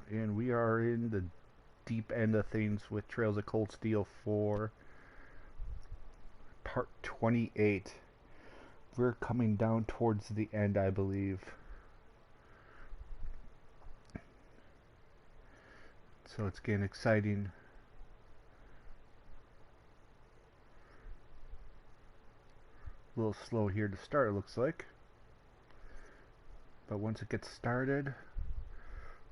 and we are in the deep end of things with Trails of Cold Steel for part 28. We're coming down towards the end, I believe. So it's getting exciting. A little slow here to start, it looks like. But once it gets started,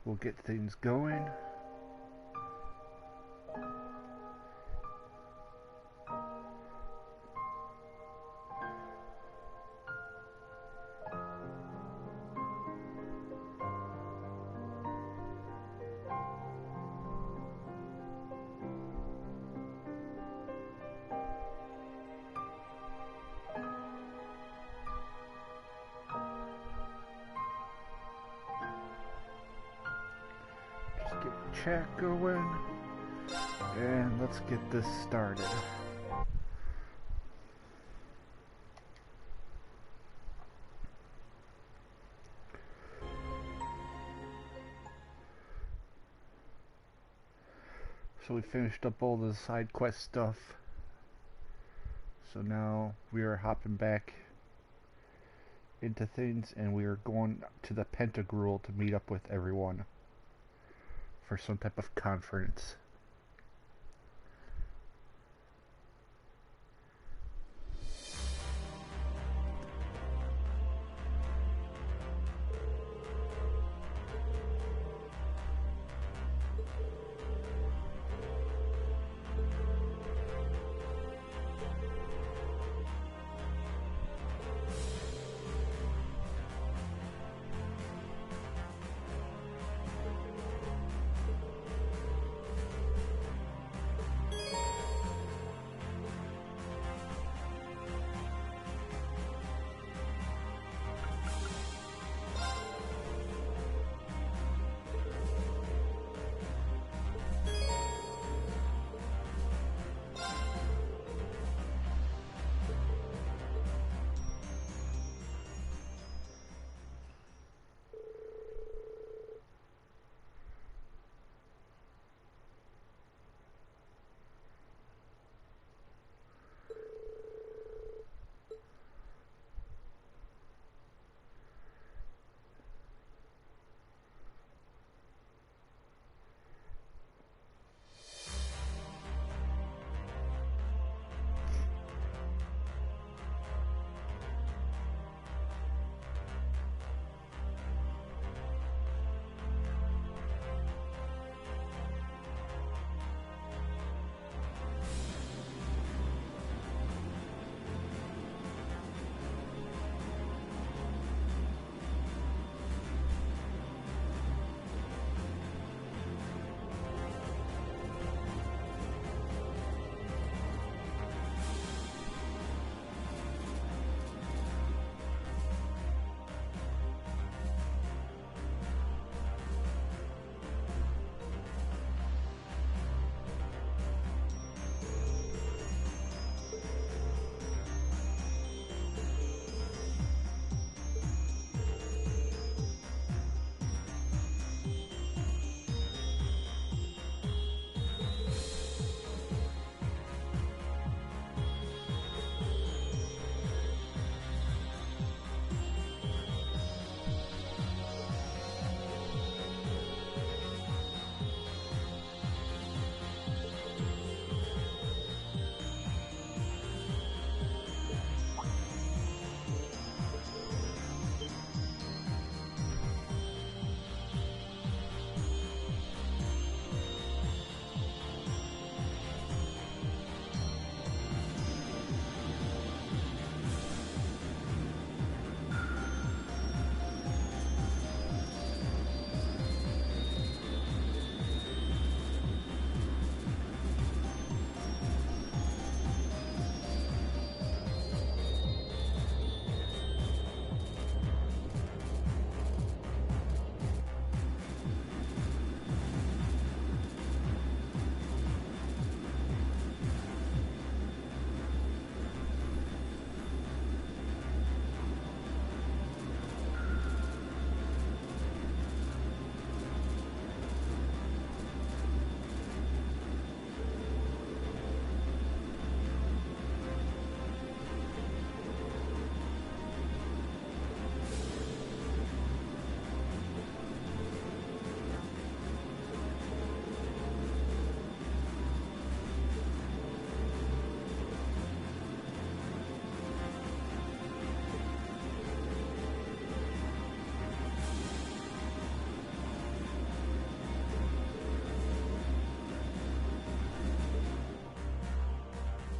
we'll get things going. Just get the chat going, and let's get this started. So we finished up all the side quest stuff. So now we are hopping back into things, and we are going to the Pentagruel to meet up with everyone for some type of conference.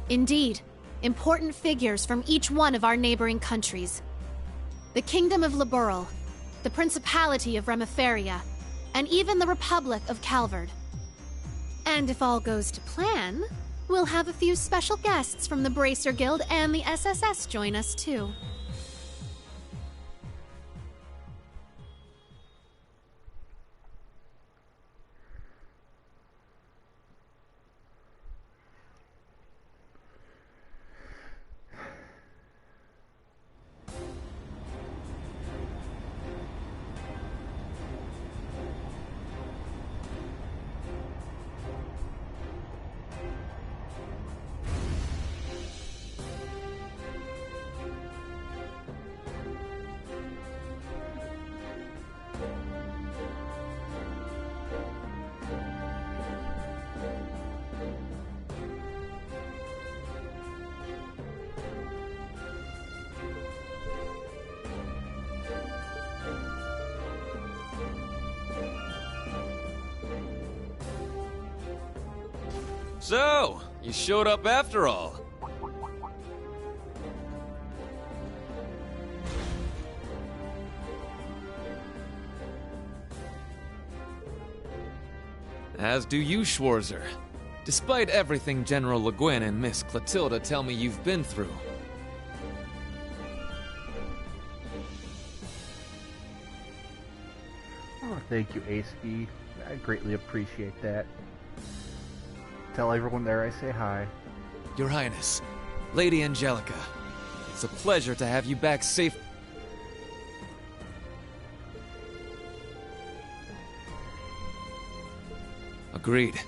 Indeed, important figures from each one of our neighboring countries. The Kingdom of Liberl, the Principality of Remiferia, and even the Republic of Calvard. And if all goes to plan, we'll have a few special guests from the Bracer Guild and the SSS join us too. So, you showed up after all. As do you, Schwarzer. Despite everything General Le Guin and Miss Clotilda tell me you've been through. Oh, thank you, Ace E. I greatly appreciate that. Tell everyone there I say hi. Your Highness, Lady Angelica, it's a pleasure to have you back safe. Agreed.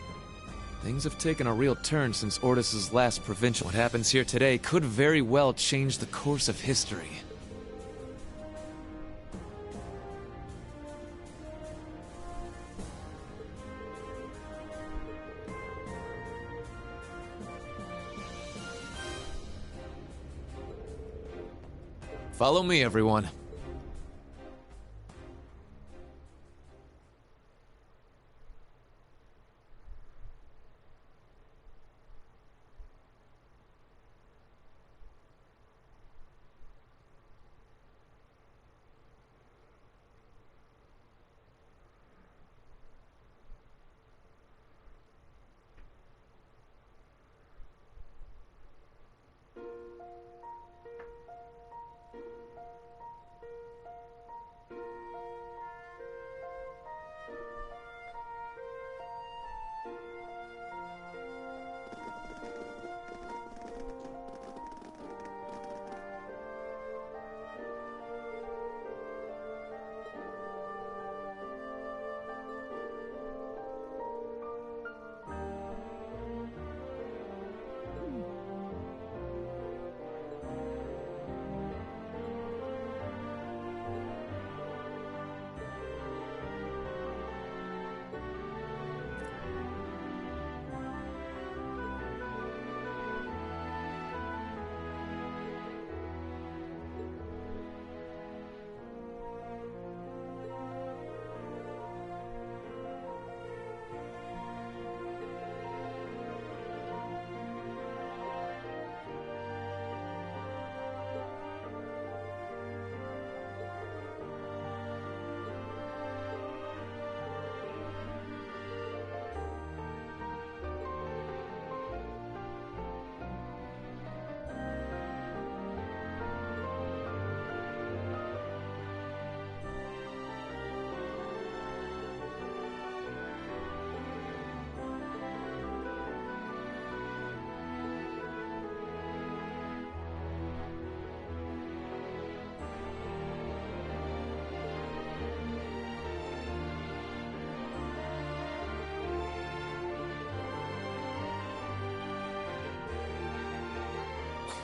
Things have taken a real turn since Ordis's last provincial. What happens here today could very well change the course of history. Follow me, everyone.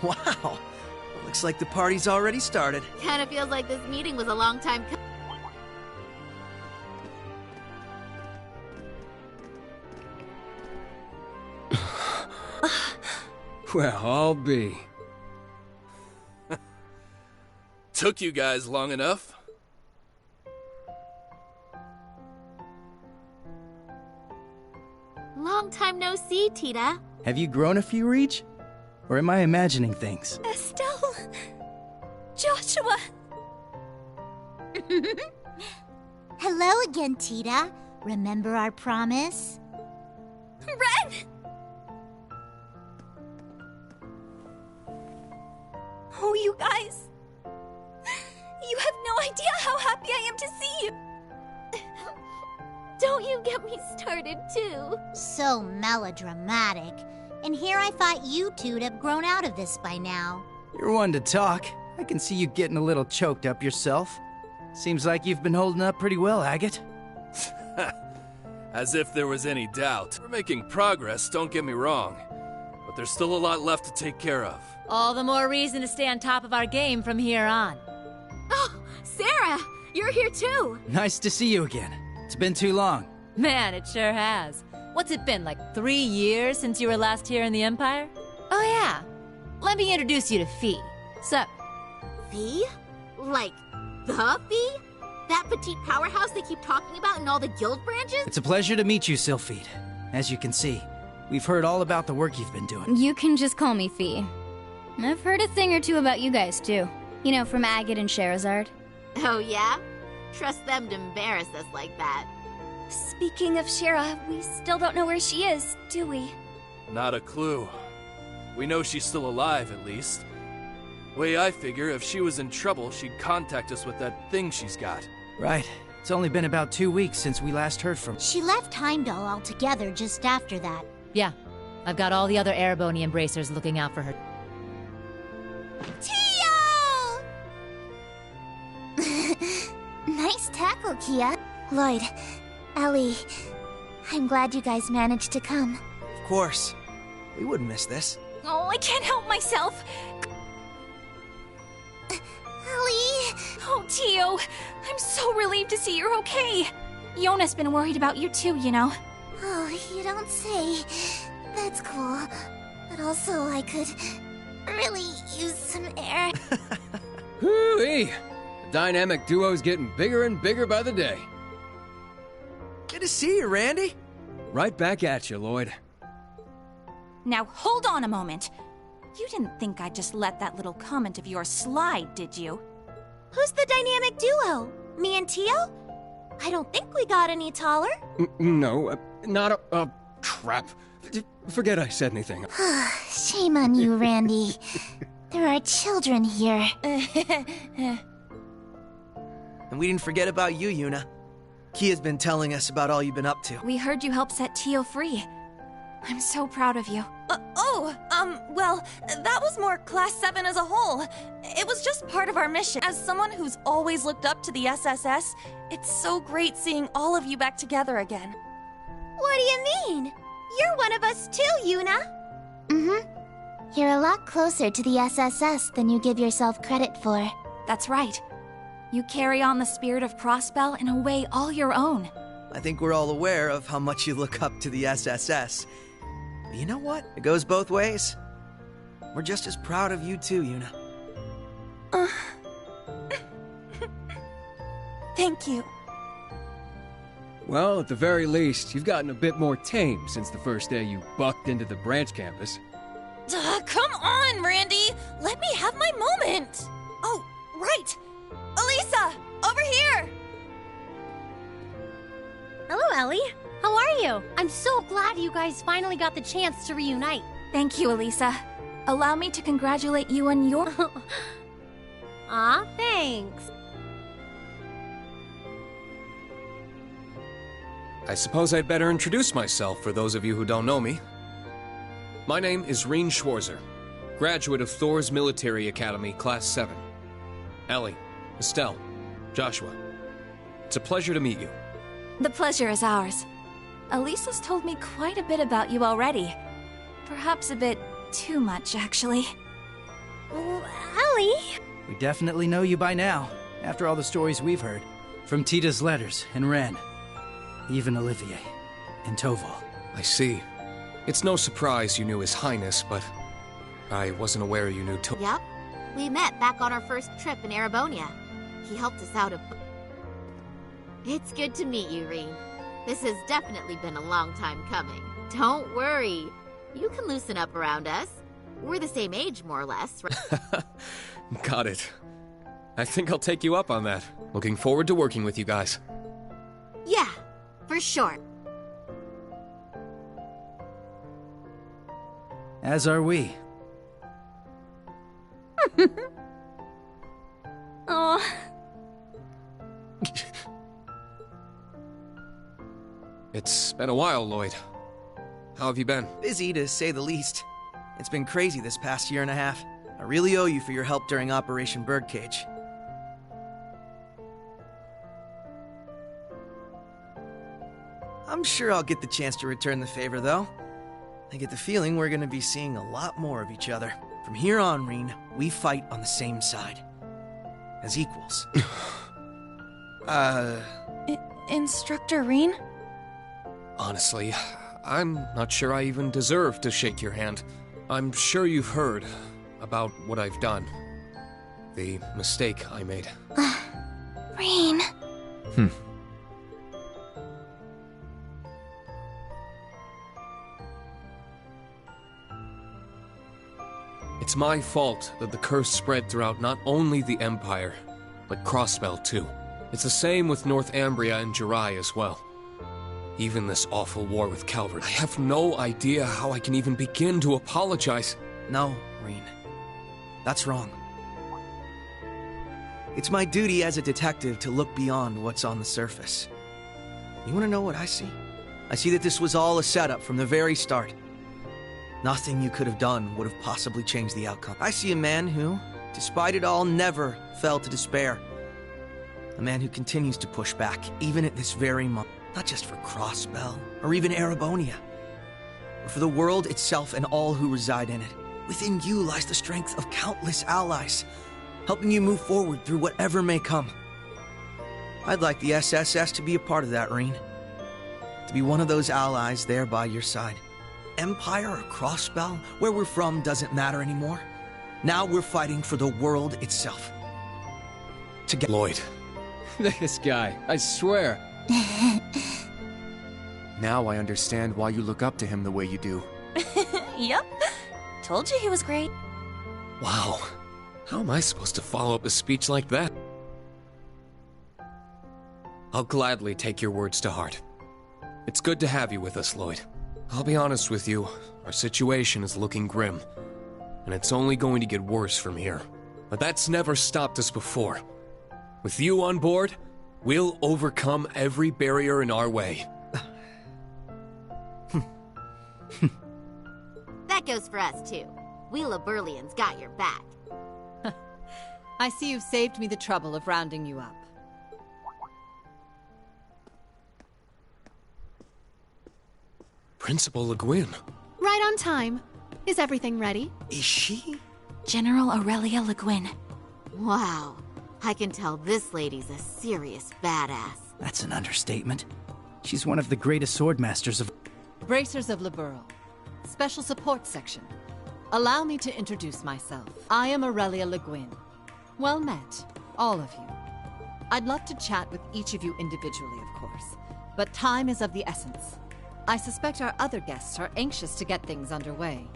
Wow! Looks like the party's already started. Kinda feels like this meeting was a long time Well, I'll be. Took you guys long enough. Long time no see, Tita. Have you grown a few reach? Or am I imagining things? Estelle... Joshua... Hello again, Tita. Remember our promise? Ren! Oh, you guys. You have no idea how happy I am to see you. Don't you get me started, too. So melodramatic. And here I thought you two'd have grown out of this by now. You're one to talk. I can see you getting a little choked up yourself. Seems like you've been holding up pretty well, Agate. As if there was any doubt. We're making progress, don't get me wrong. But there's still a lot left to take care of. All the more reason to stay on top of our game from here on. Oh, Sarah! You're here too! Nice to see you again. It's been too long. Man, it sure has. What's it been, like 3 years since you were last here in the Empire? Oh yeah. Let me introduce you to Fee. Sup? Fee? Like, the Fee? That petite powerhouse they keep talking about in all the guild branches? It's a pleasure to meet you, Sylphide. As you can see, we've heard all about the work you've been doing. You can just call me Fee. I've heard a thing or two about you guys, too. You know, from Agate and Sherazard. Oh, yeah? Trust them to embarrass us like that. Speaking of Shera, we still don't know where she is, do we? Not a clue. We know she's still alive, at least. Way I figure, if she was in trouble, she'd contact us with that thing she's got. Right. It's only been about 2 weeks since we last heard from... She left Heimdall altogether just after that. Yeah. I've got all the other Erebony embracers looking out for her. Tio! Nice tackle, Kia. Lloyd, Ellie, I'm glad you guys managed to come. Of course. We wouldn't miss this. Oh, I can't help myself. Ellie! Oh, Tio, I'm so relieved to see you're okay. Yona's been worried about you too, you know. Oh, you don't say. That's cool. But also, I could really use some air. Hoo-wee! The dynamic duo's getting bigger and bigger by the day. Good to see you, Randy. Right back at you, Lloyd. Now, hold on a moment. You didn't think I'd just let that little comment of yours slide, did you? Who's the dynamic duo? Me and Tio? I don't think we got any taller. No, not a... crap. Forget I said anything. Shame on you, Randy. There are children here. And we didn't forget about you, Yuna. Kia's been telling us about all you've been up to. We heard you helped set Tio free. I'm so proud of you. Well, that was more Class 7 as a whole. It was just part of our mission. As someone who's always looked up to the SSS, it's so great seeing all of you back together again. What do you mean? You're one of us too, Yuna. Mm-hmm. You're a lot closer to the SSS than you give yourself credit for. That's right. You carry on the spirit of Prospel in a way all your own. I think we're all aware of how much you look up to the SSS. But you know what? It goes both ways. We're just as proud of you too, Yuna. Thank you. Well, at the very least, you've gotten a bit more tame since the first day you bucked into the branch campus. Come on, Randy! Let me have my moment! Oh, right! Elisa! Over here! Hello, Ellie. How are you? I'm so glad you guys finally got the chance to reunite. Thank you, Elisa. Allow me to congratulate you on your... Aw, thanks. I suppose I'd better introduce myself for those of you who don't know me. My name is Reen Schwarzer, graduate of Thor's Military Academy, Class 7. Ellie, Estelle, Joshua. It's a pleasure to meet you. The pleasure is ours. Elisa's told me quite a bit about you already. Perhaps a bit too much, actually. Ellie? We definitely know you by now, after all the stories we've heard. From Tita's letters, and Ren. Even Olivier. And Toval. I see. It's no surprise you knew His Highness, but I wasn't aware you knew Yep. We met back on our first trip in Erebonia. He helped us out a... It's good to meet you, Reen. This has definitely been a long time coming. Don't worry. You can loosen up around us. We're the same age, more or less, right? Got it. I think I'll take you up on that. Looking forward to working with you guys. Yeah, for sure. As are we. Oh. It's been a while, Lloyd. How have you been? Busy, to say the least. It's been crazy this past year and a half. I really owe you for your help during Operation Birdcage. I'm sure I'll get the chance to return the favor, though. I get the feeling we're gonna be seeing a lot more of each other. From here on, Reen, we fight on the same side. As equals. Instructor Reen? Honestly, I'm not sure I even deserve to shake your hand. I'm sure you've heard about what I've done. The mistake I made. Reen. It's my fault that the curse spread throughout not only the Empire, but Crossbell too. It's the same with North Ambria and Jirai as well. Even this awful war with Calvert. I have no idea how I can even begin to apologize. No, Reen. That's wrong. It's my duty as a detective to look beyond what's on the surface. You wanna know what I see? I see that this was all a setup from the very start. Nothing you could have done would have possibly changed the outcome. I see a man who, despite it all, never fell to despair. A man who continues to push back, even at this very moment. Not just for Crossbell, or even Erebonia, but for the world itself and all who reside in it. Within you lies the strength of countless allies, helping you move forward through whatever may come. I'd like the SSS to be a part of that, Reen. To be one of those allies there by your side. Empire or Crossbell, where we're from doesn't matter anymore. Now we're fighting for the world itself. Together. Lloyd. This guy, I swear. Now I understand why you look up to him the way you do. Yep. Told you he was great. Wow. How am I supposed to follow up a speech like that? I'll gladly take your words to heart. It's good to have you with us, Lloyd. I'll be honest with you, our situation is looking grim, and it's only going to get worse from here. But that's never stopped us before. With you on board, we'll overcome every barrier in our way. That goes for us, too. We Liberlians got your back. I see you've saved me the trouble of rounding you up. Principal Le Guin. Right on time. Is everything ready? Is she? General Aurelia Le Guin. Wow. I can tell this lady's a serious badass. That's an understatement. She's one of the greatest swordmasters of... Bracers of Liberl. Special Support Section. Allow me to introduce myself. I am Aurelia Le Guin. Well met, all of you. I'd love to chat with each of you individually, of course, but time is of the essence. I suspect our other guests are anxious to get things underway.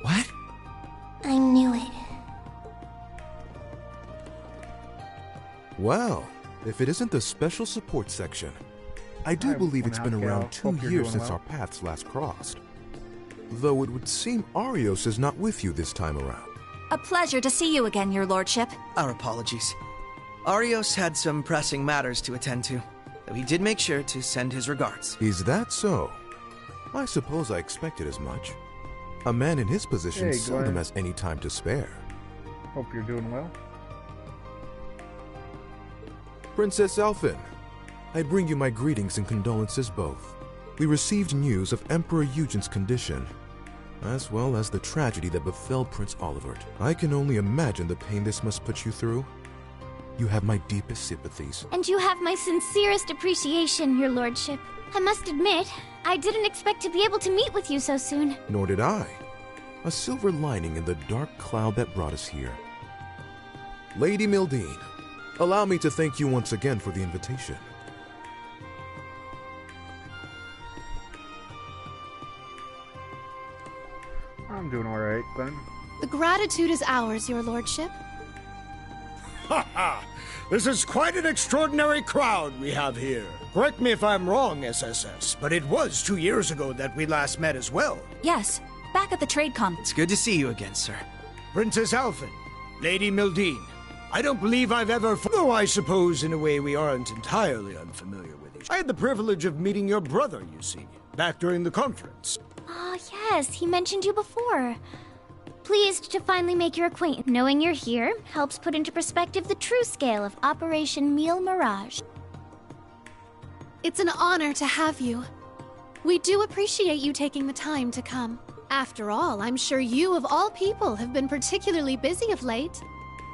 What? I knew it. Well, if it isn't the Special Support Section. I do believe it's been around 2 years since our paths last crossed. Though it would seem Arios is not with you this time around. A pleasure to see you again, your lordship. Our apologies. Arios had some pressing matters to attend to, though he did make sure to send his regards. Is that so? I suppose I expected as much. A man in his position seldom has any time to spare. Hope you're doing well. Princess Alphin, I bring you my greetings and condolences both. We received news of Emperor Eugen's condition, as well as the tragedy that befell Prince Olivert. I can only imagine the pain this must put you through. You have my deepest sympathies. And you have my sincerest appreciation, your lordship. I must admit, I didn't expect to be able to meet with you so soon. Nor did I. A silver lining in the dark cloud that brought us here. Lady Mildine, Allow me to thank you once again for the invitation. I'm doing alright, Glenn. The gratitude is ours, your lordship. Ha ha! This is quite an extraordinary crowd we have here. Correct me if I'm wrong, SSS, but it was 2 years ago that we last met as well. Yes, back at the trade con. It's good to see you again, sir. Princess Alphen, Lady Mildine. I don't believe I've ever... Though I suppose in a way we aren't entirely unfamiliar with each other. I had the privilege of meeting your brother, you see, back during the conference. Ah, yes, he mentioned you before. Pleased to finally make your acquaintance. Knowing you're here helps put into perspective the true scale of Operation Meal Mirage. It's an honor to have you. We do appreciate you taking the time to come. After all, I'm sure you, of all people, have been particularly busy of late.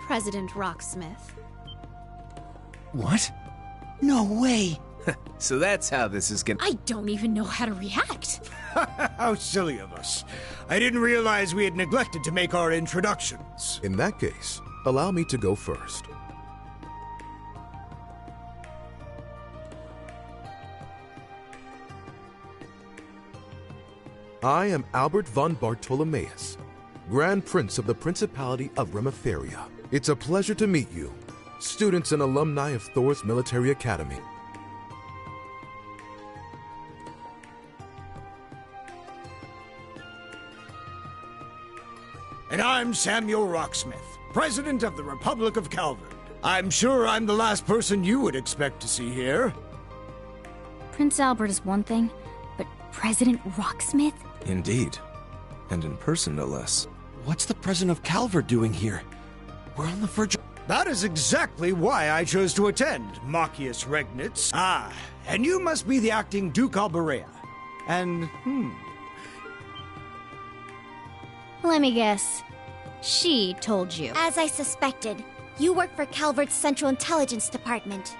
President Rocksmith. What? No way! So that's how this is gonna— I don't even know how to react. How silly of us. I didn't realize we had neglected to make our introductions. In that case, allow me to go first. I am Albert von Bartolomeus, Grand Prince of the Principality of Remiferia. It's a pleasure to meet you, students and alumni of Thor's Military Academy. And I'm Samuel Rocksmith, President of the Republic of Calvard. I'm sure I'm the last person you would expect to see here. Prince Albert is one thing, but President Rocksmith? Indeed. And in person, no less. What's the President of Calvard doing here? We're on the verge of... That is exactly why I chose to attend, Machius Regnitz. Ah, and you must be the acting Duke Alberea. And, Let me guess. She told you. As I suspected, you work for Calvard's Central Intelligence Department.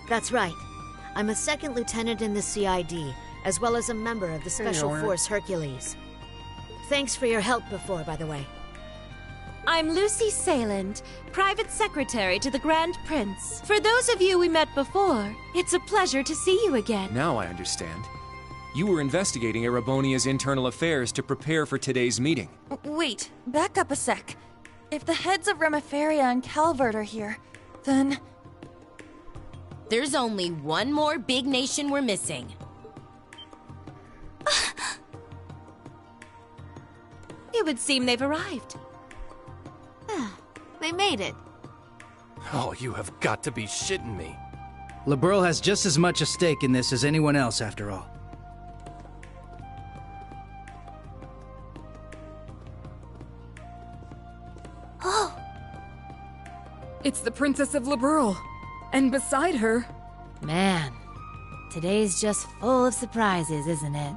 That's right. I'm a second lieutenant in the CID, as well as a member of the Special Force Hercules. Thanks for your help before, by the way. I'm Lucy Sayland, Private Secretary to the Grand Prince. For those of you we met before, it's a pleasure to see you again. Now I understand. You were investigating Erebonia's internal affairs to prepare for today's meeting. Wait, back up a sec. If the heads of Remiferia and Calvard are here, then... There's only one more big nation we're missing. It would seem they've arrived. They made it. Oh, you have got to be shitting me. Liberl has just as much a stake in this as anyone else, after all. Oh! It's the Princess of Liberl. And beside her... Man, today's just full of surprises, isn't it?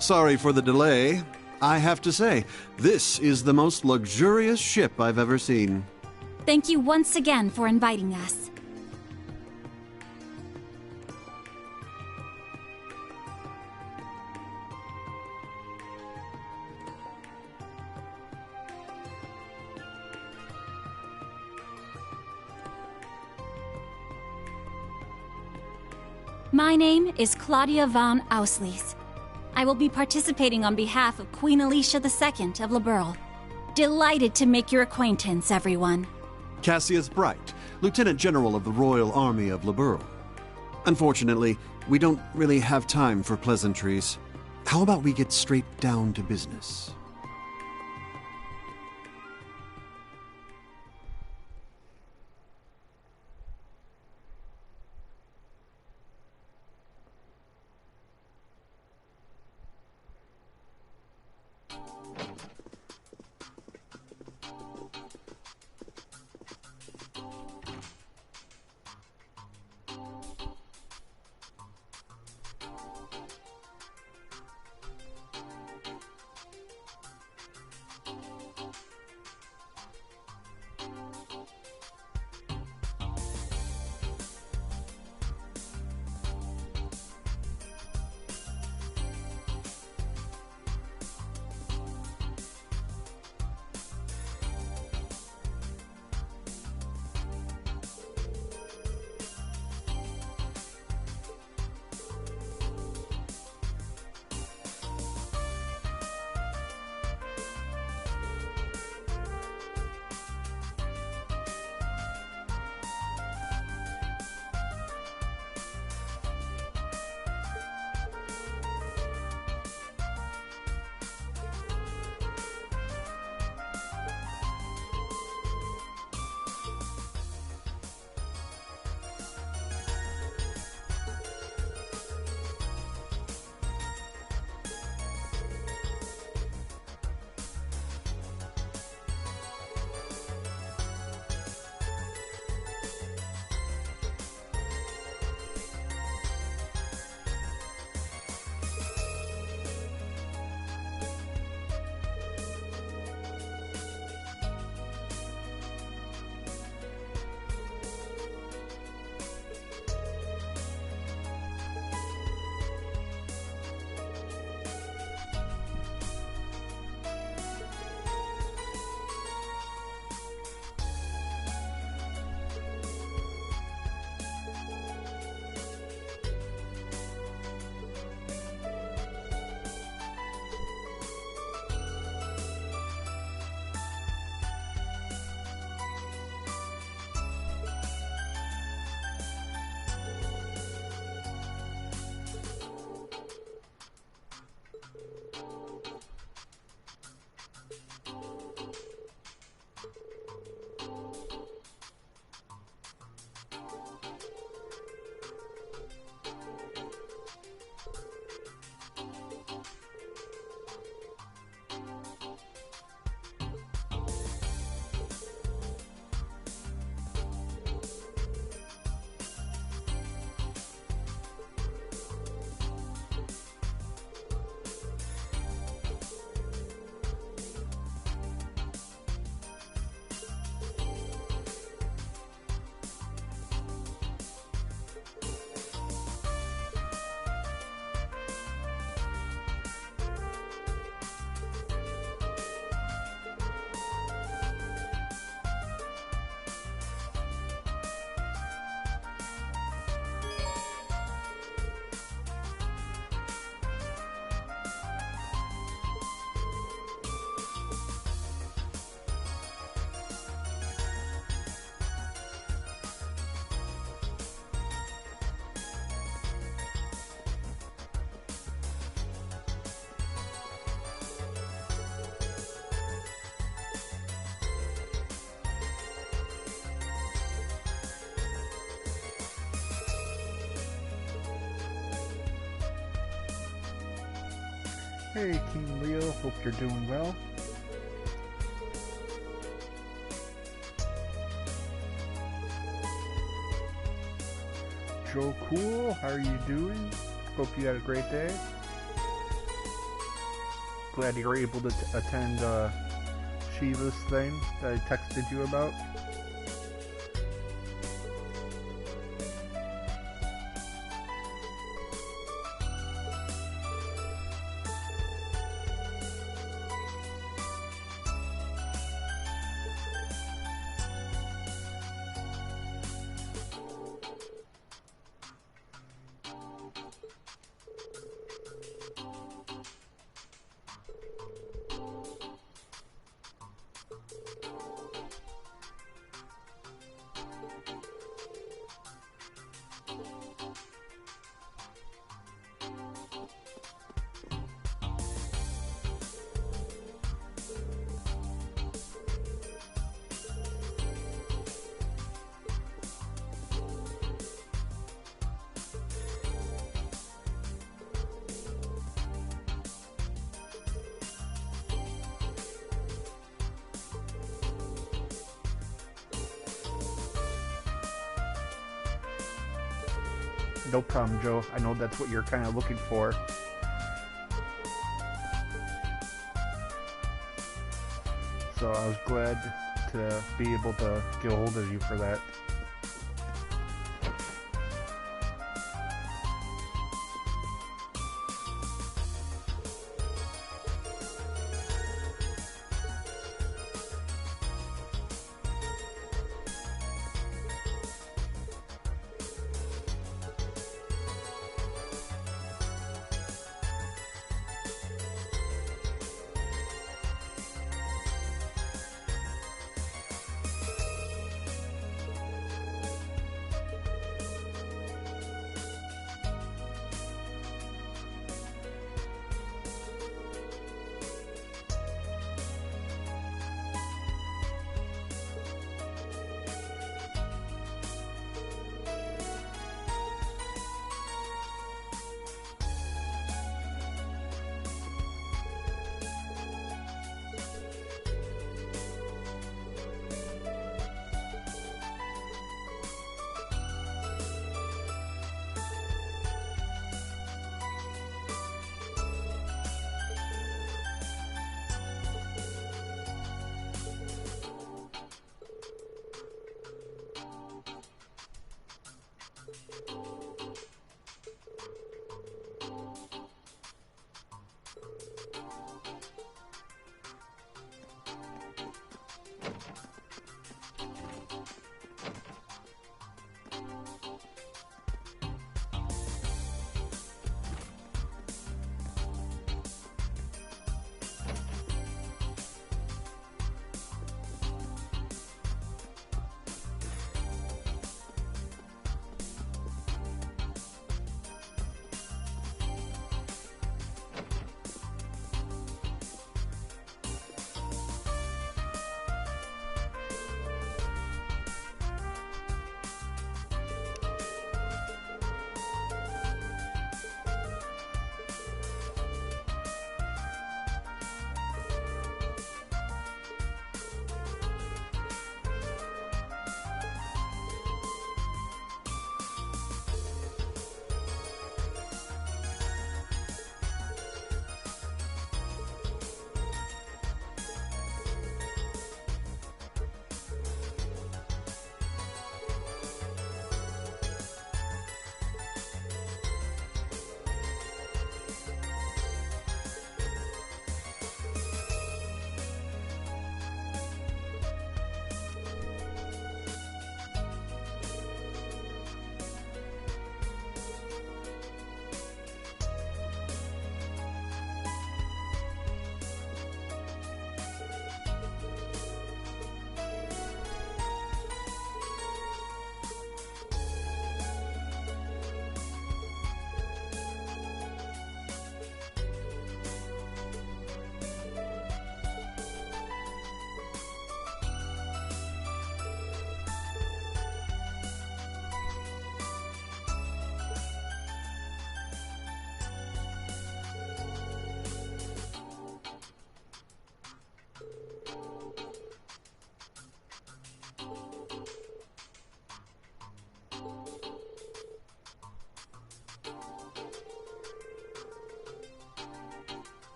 Sorry for the delay. I have to say, this is the most luxurious ship I've ever seen. Thank you once again for inviting us. My name is Claudia von Auslies. I will be participating on behalf of Queen Alicia II of Liberl. Delighted to make your acquaintance, everyone. Cassius Bright, Lieutenant General of the Royal Army of Liberl. Unfortunately, we don't really have time for pleasantries. How about we get straight down to business? Hey, King Leo, hope you're doing well. Joe Cool, how are you doing? Hope you had a great day. Glad you were able to attend Shiva's thing that I texted you about. No problem, Joe. I know that's what you're kind of looking for. So I was glad to be able to get a hold of you for that.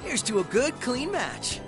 Here's to a good, clean match.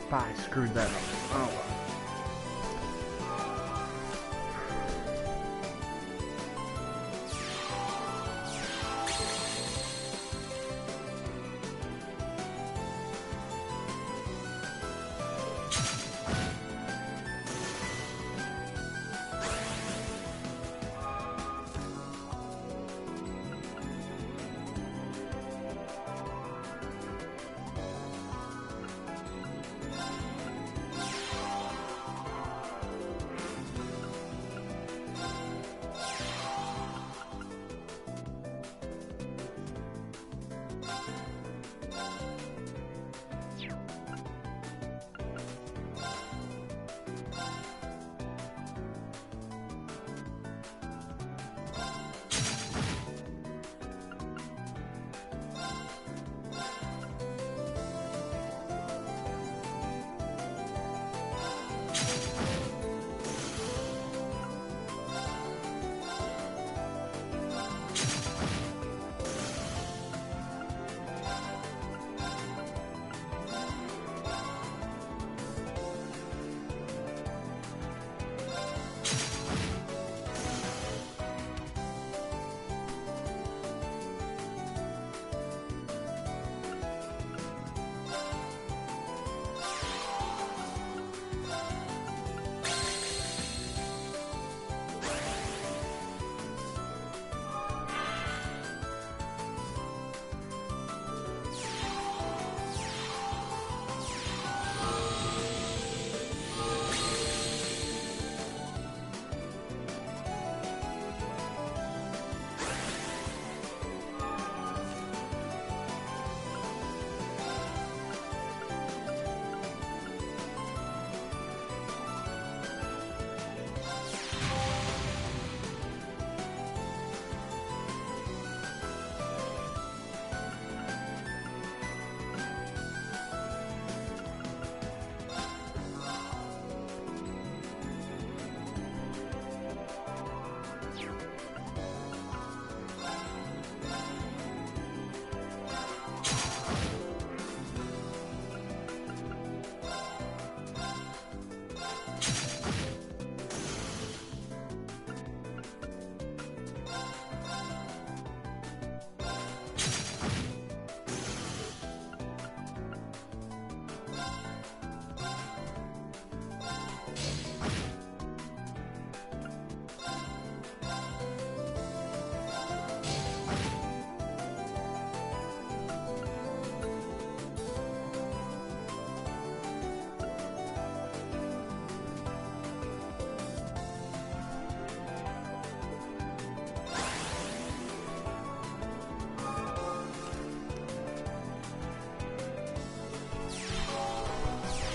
spy screwed that up. Oh well.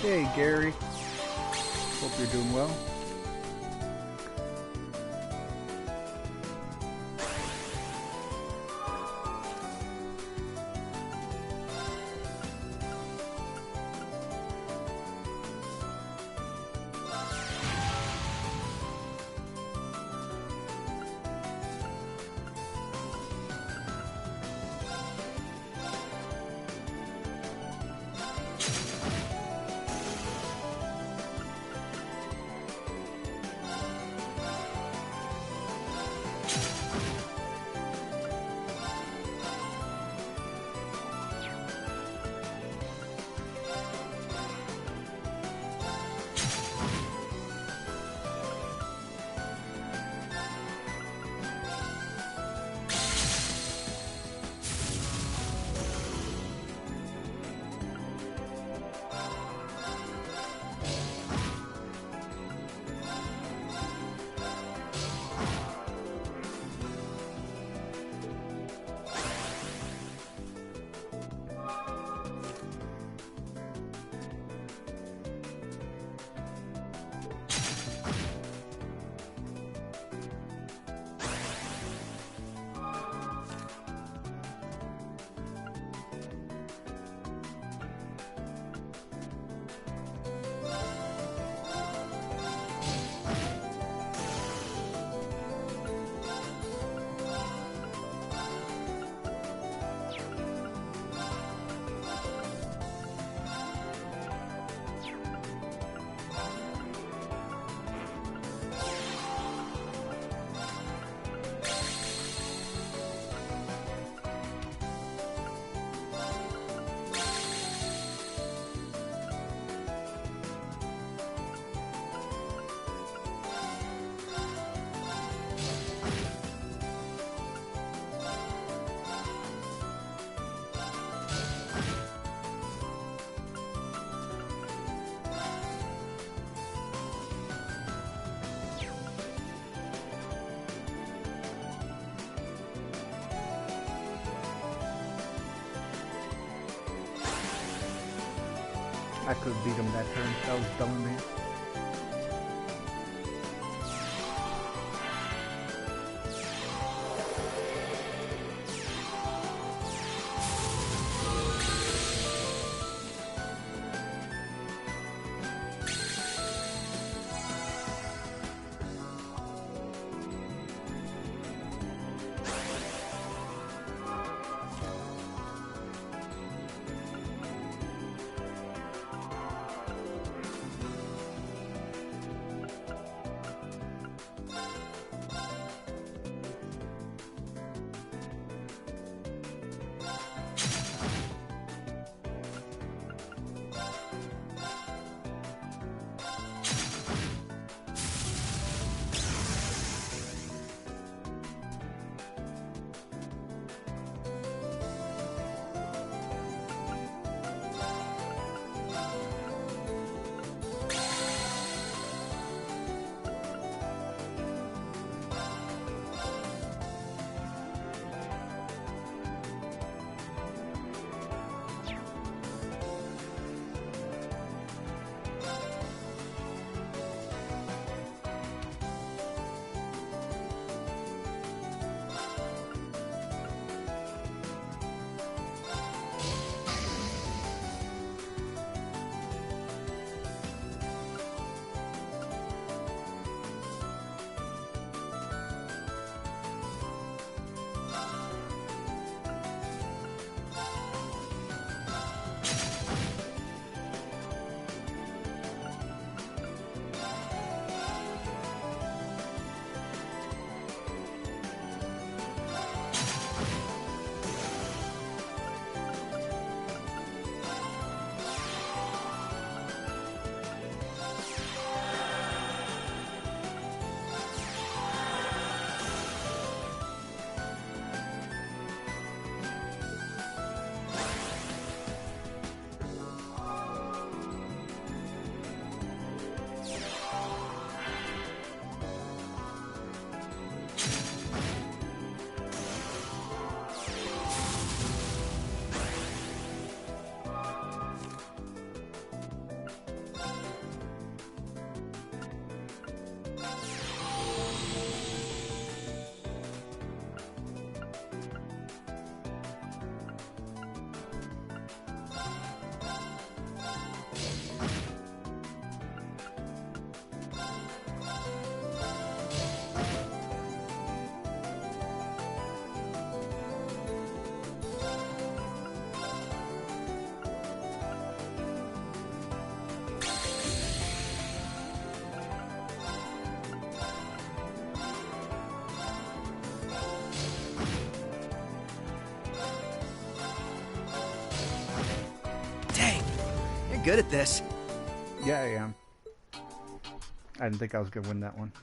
Hey Gary, hope you're doing well. I could have beat him that turn. That was dumb of me. Good at this. Yeah, I am. I didn't think I was gonna win that one.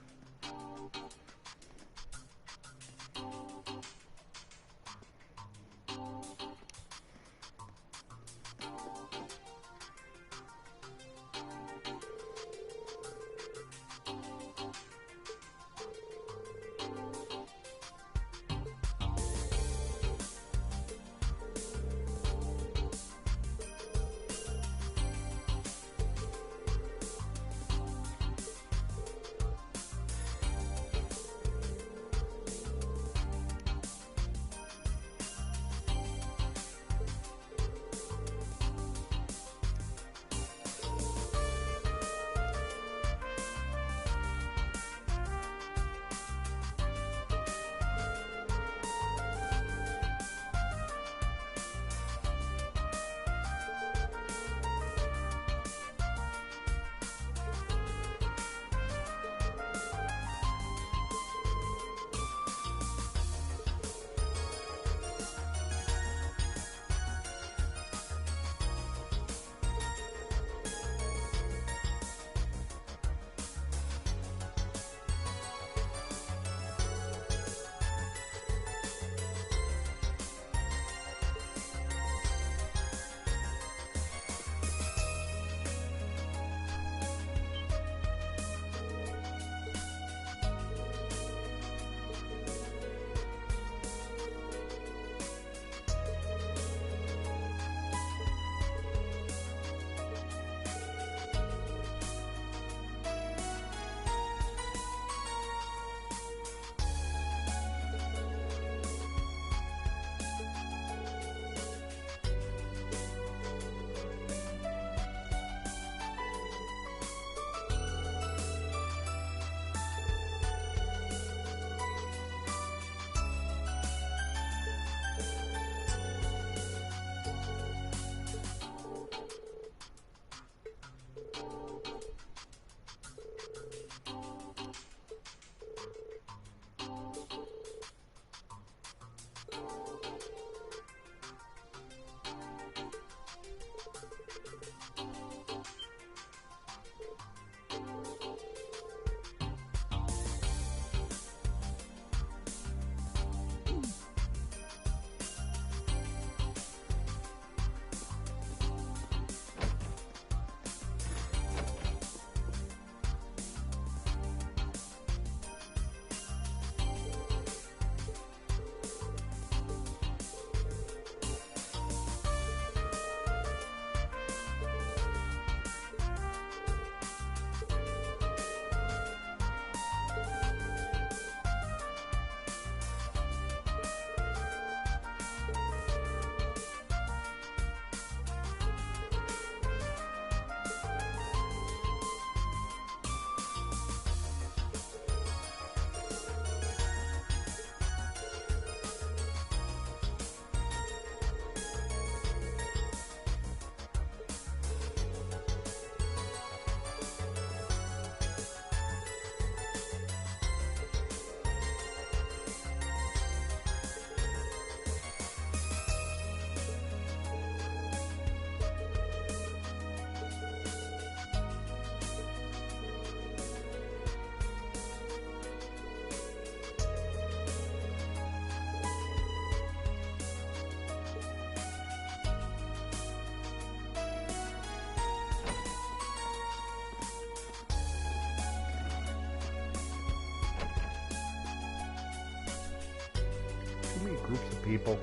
too many groups of people.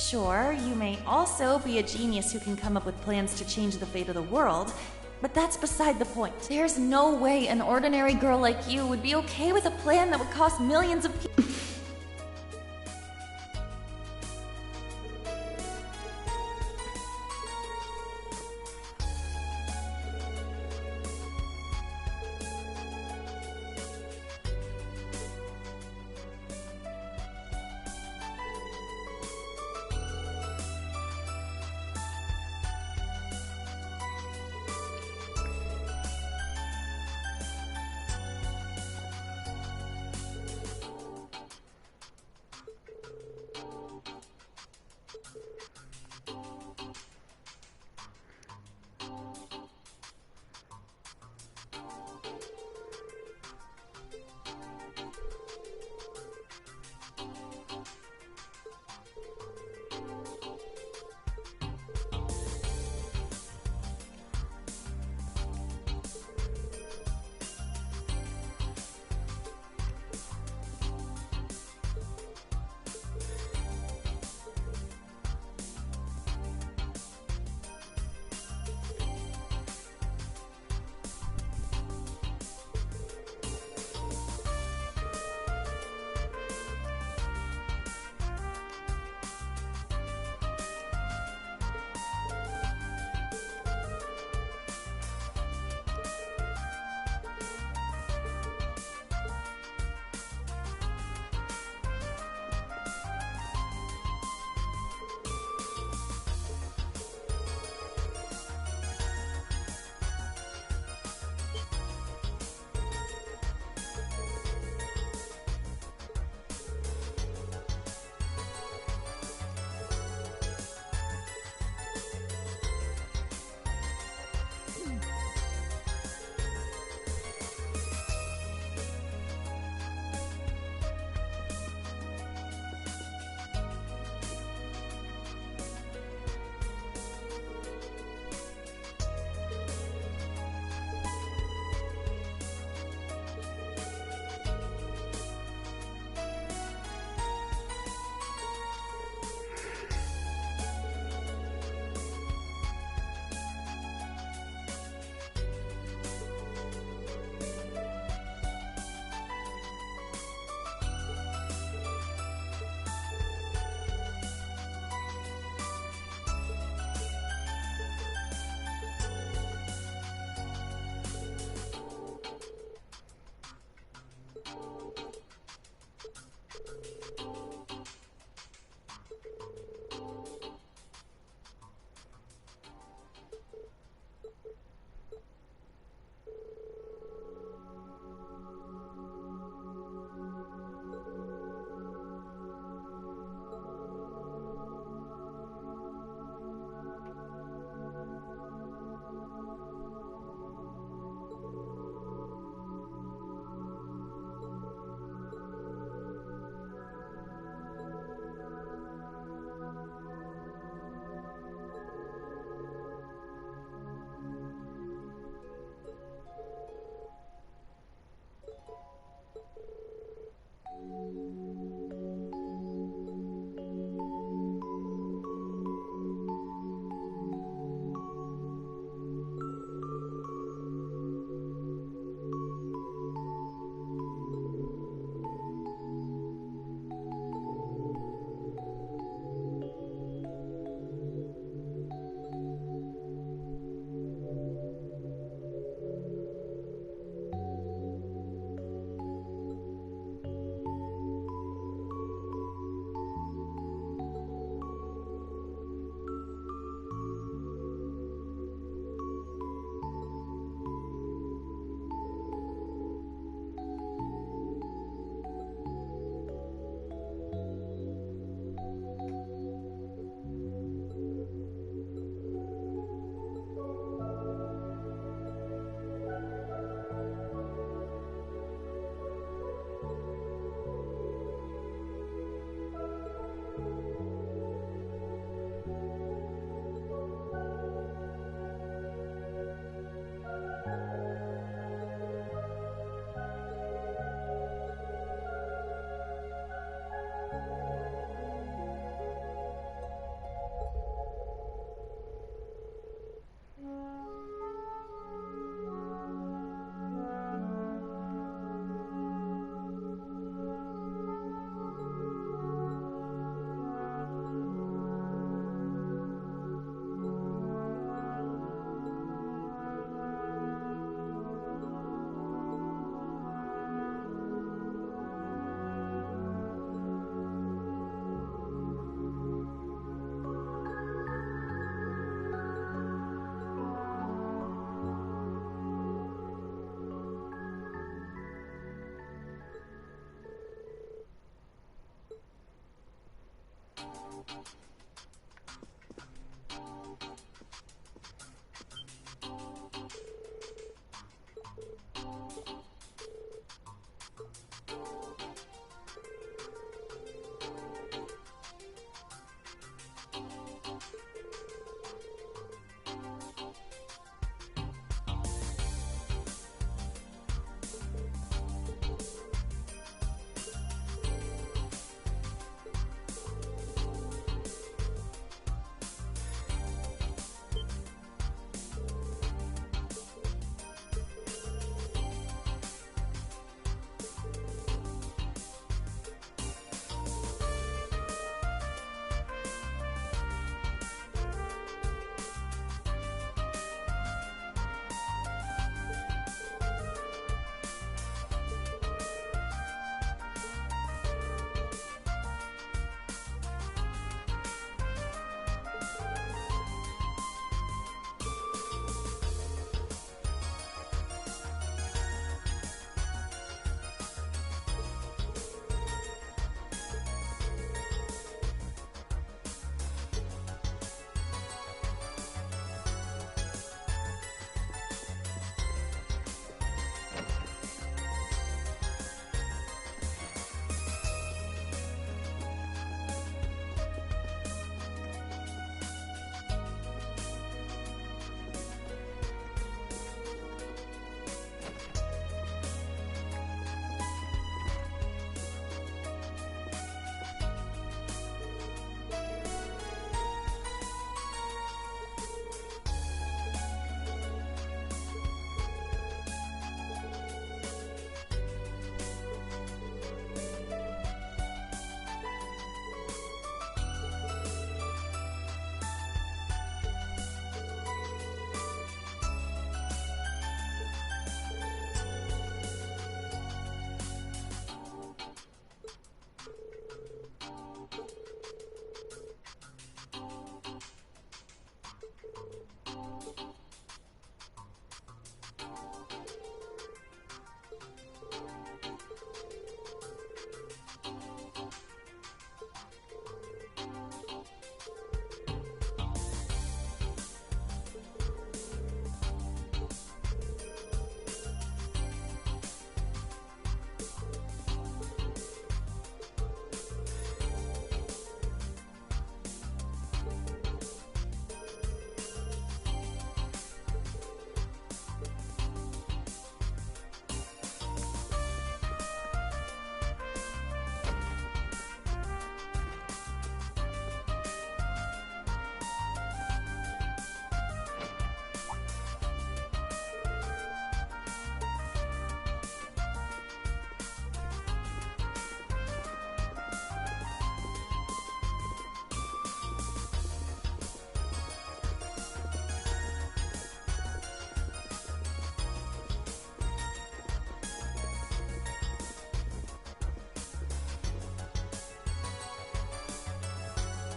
Sure, you may also be a genius who can come up with plans to change the fate of the world, but that's beside the point. There's no way an ordinary girl like you would be okay with a plan that would cost millions of people.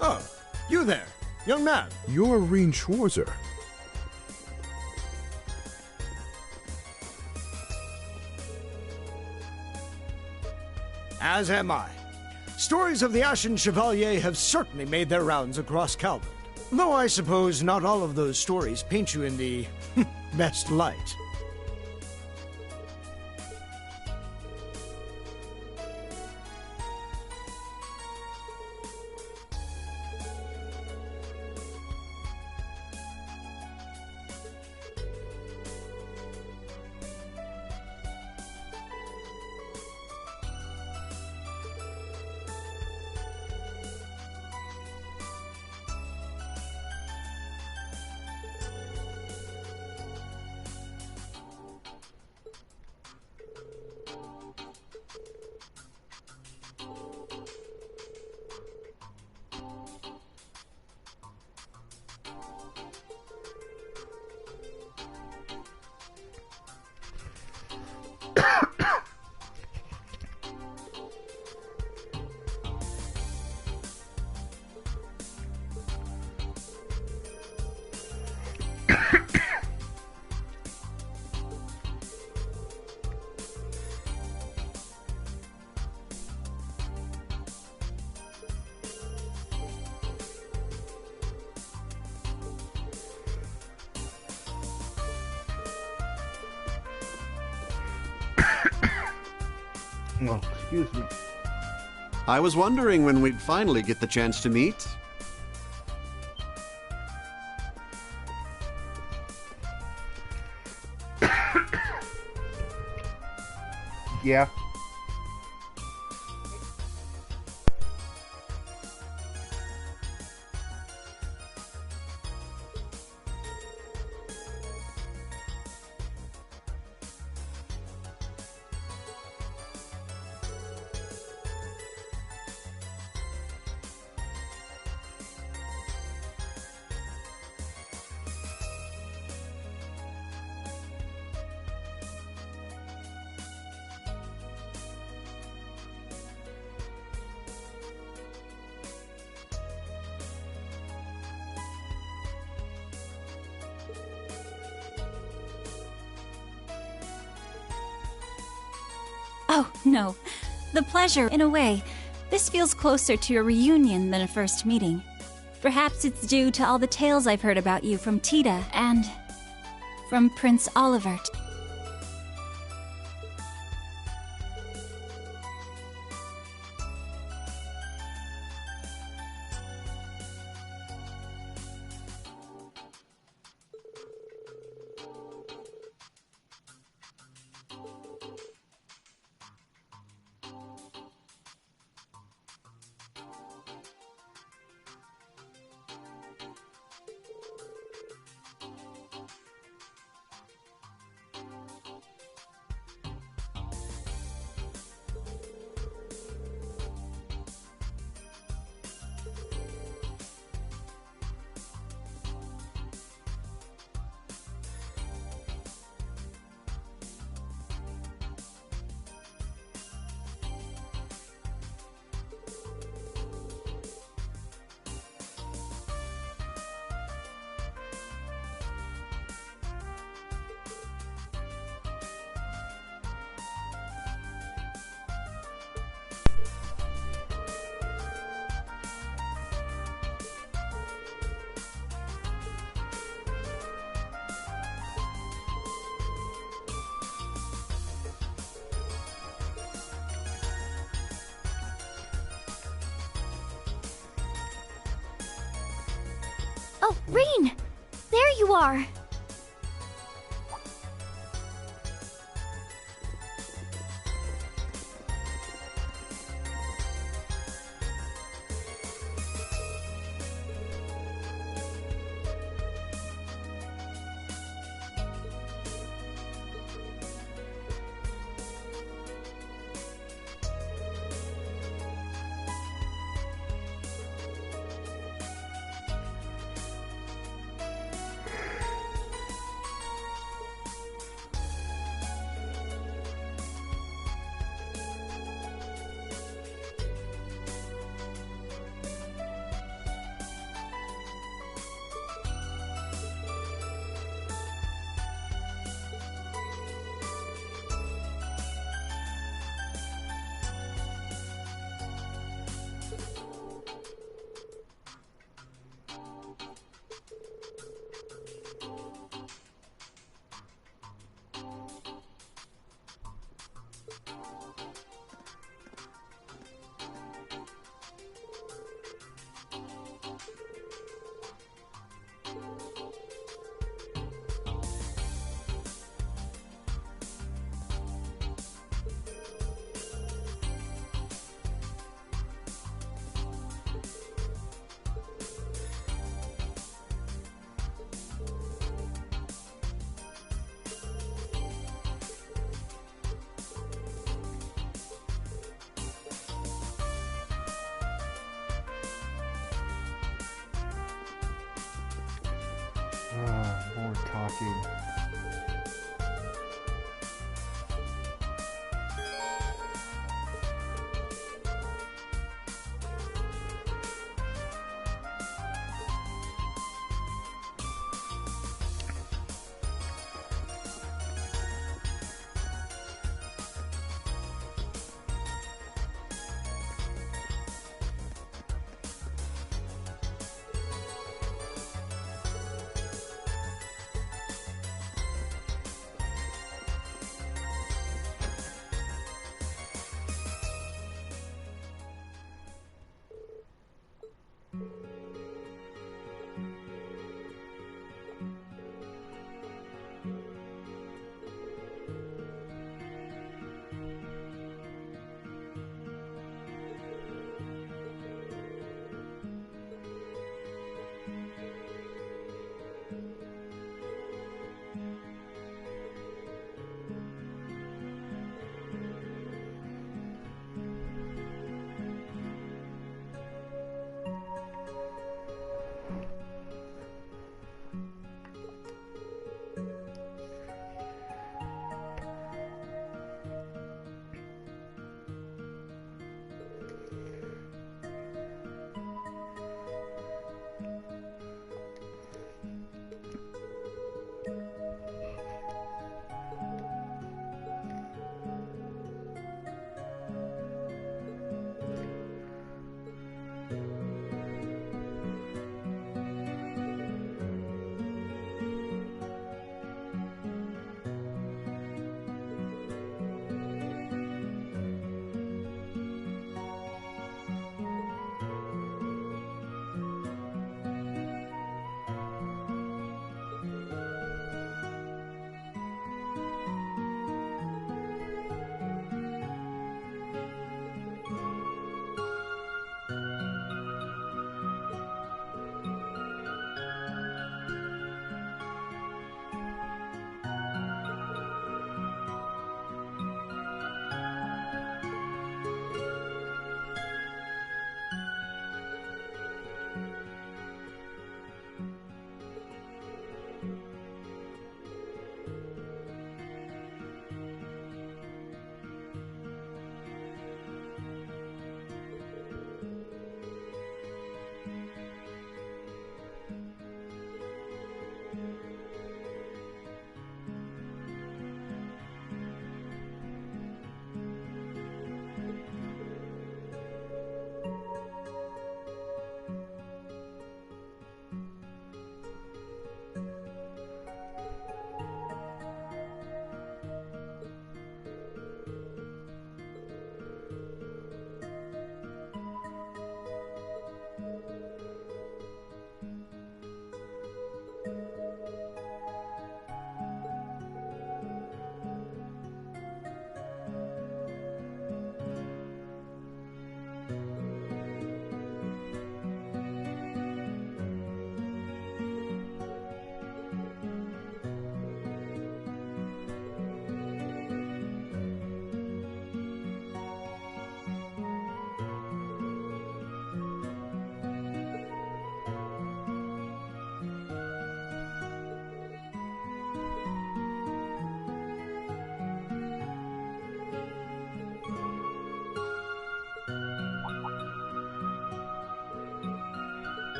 Oh, you there, young man. You're Reen Schwarzer. As am I. Stories of the Ashen Chevalier have certainly made their rounds across Calvert. Though I suppose not all of those stories paint you in the best light. Oh, excuse me. I was wondering when we'd finally get the chance to meet. Yeah. Oh, no. The pleasure, in a way. This feels closer to a reunion than a first meeting. Perhaps it's due to all the tales I've heard about you from Tita and from Prince Olivert. Oh, Reen! There you are! More talking.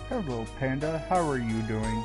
Hello, Panda. How are you doing?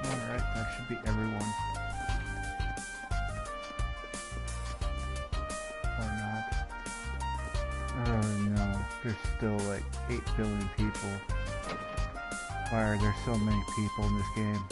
Alright, that should be everyone. Or not. Oh no, there's still like 8 billion people. Why are there so many people in this game?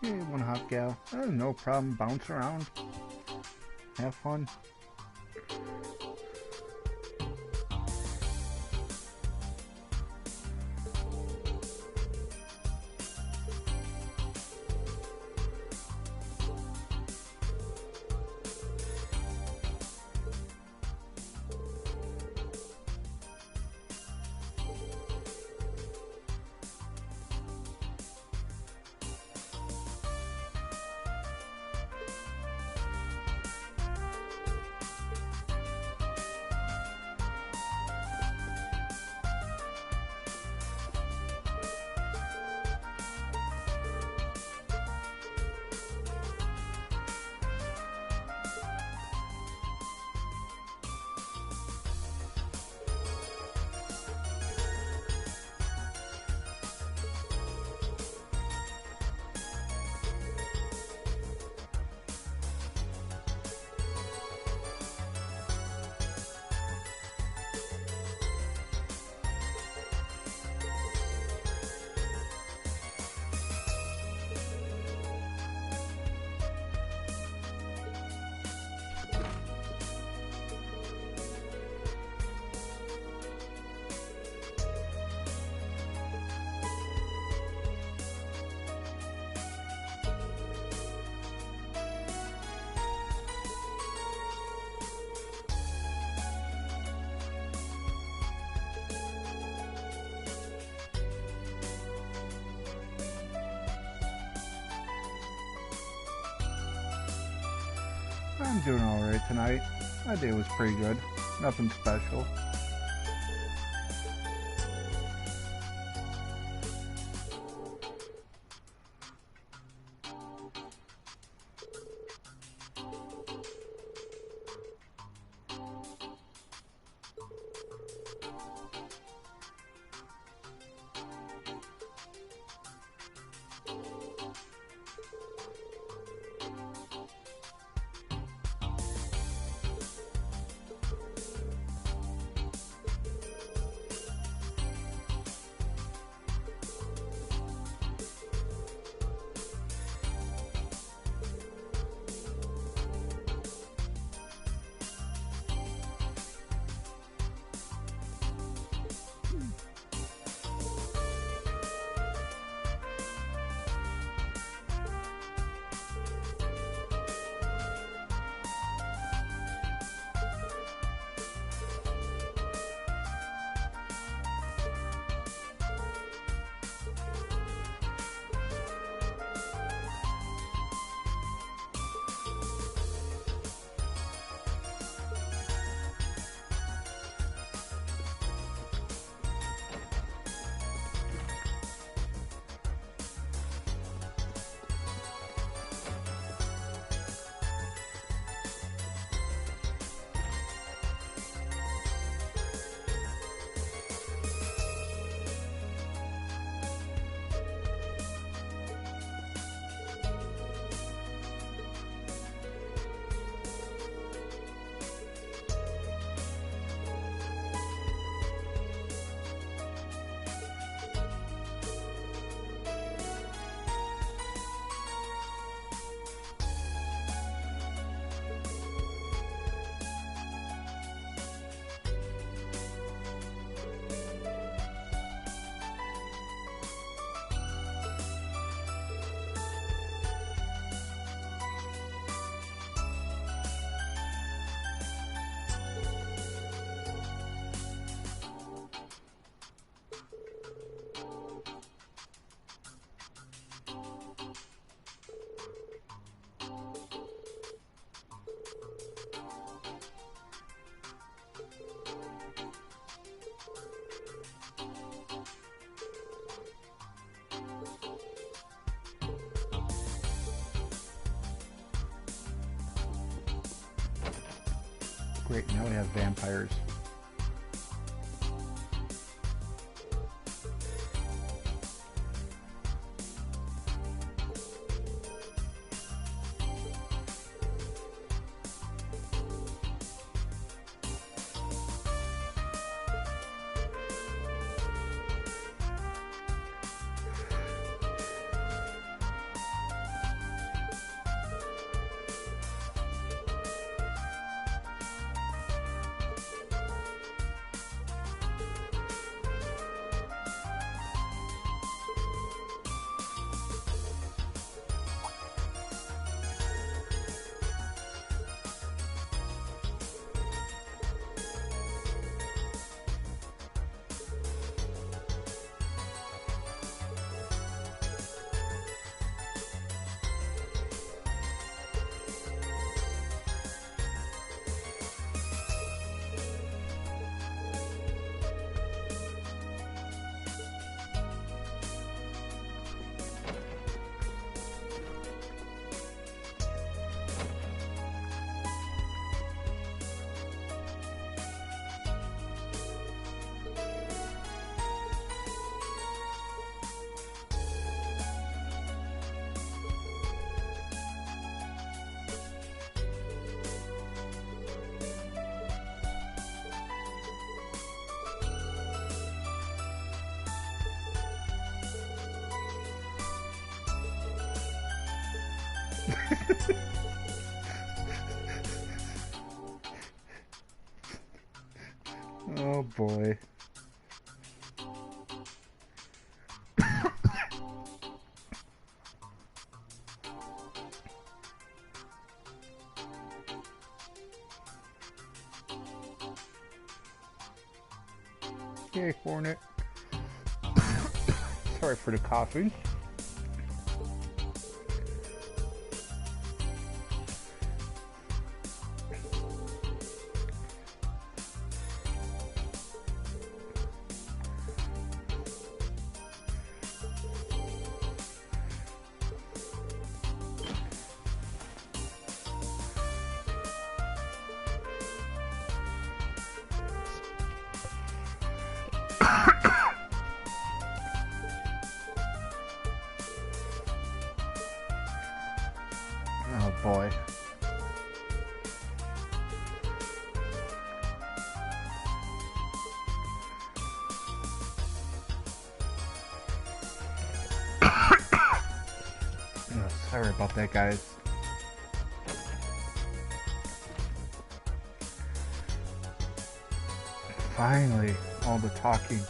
Hey, one hot gal. No problem. Bounce around. Have fun. I'm doing alright tonight. My day was pretty good. Nothing special. Great, now we have vampires. Oh boy. Yay, Hornet. Sorry for the coughing. Oh boy. Oh, sorry about that, guys. Finally, all the talking.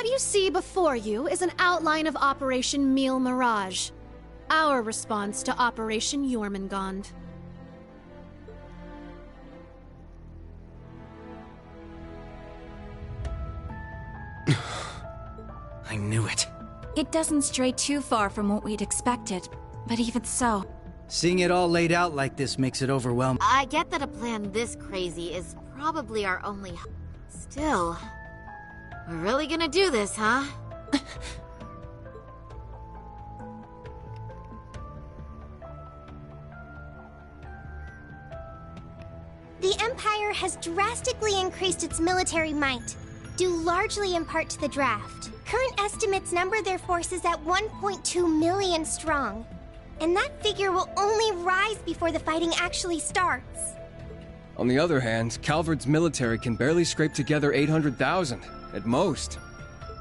What you see before you is an outline of Operation Meal Mirage, our response to Operation Jormungand. I knew it. It doesn't stray too far from what we'd expected, but even so... Seeing it all laid out like this makes it overwhelming. I get that a plan this crazy is probably our only hope. Still, we're really gonna do this, huh? The Empire has drastically increased its military might, due largely in part to the draft. Current estimates number their forces at 1.2 million strong, and that figure will only rise before the fighting actually starts. On the other hand, Calvard's military can barely scrape together 800,000, at most.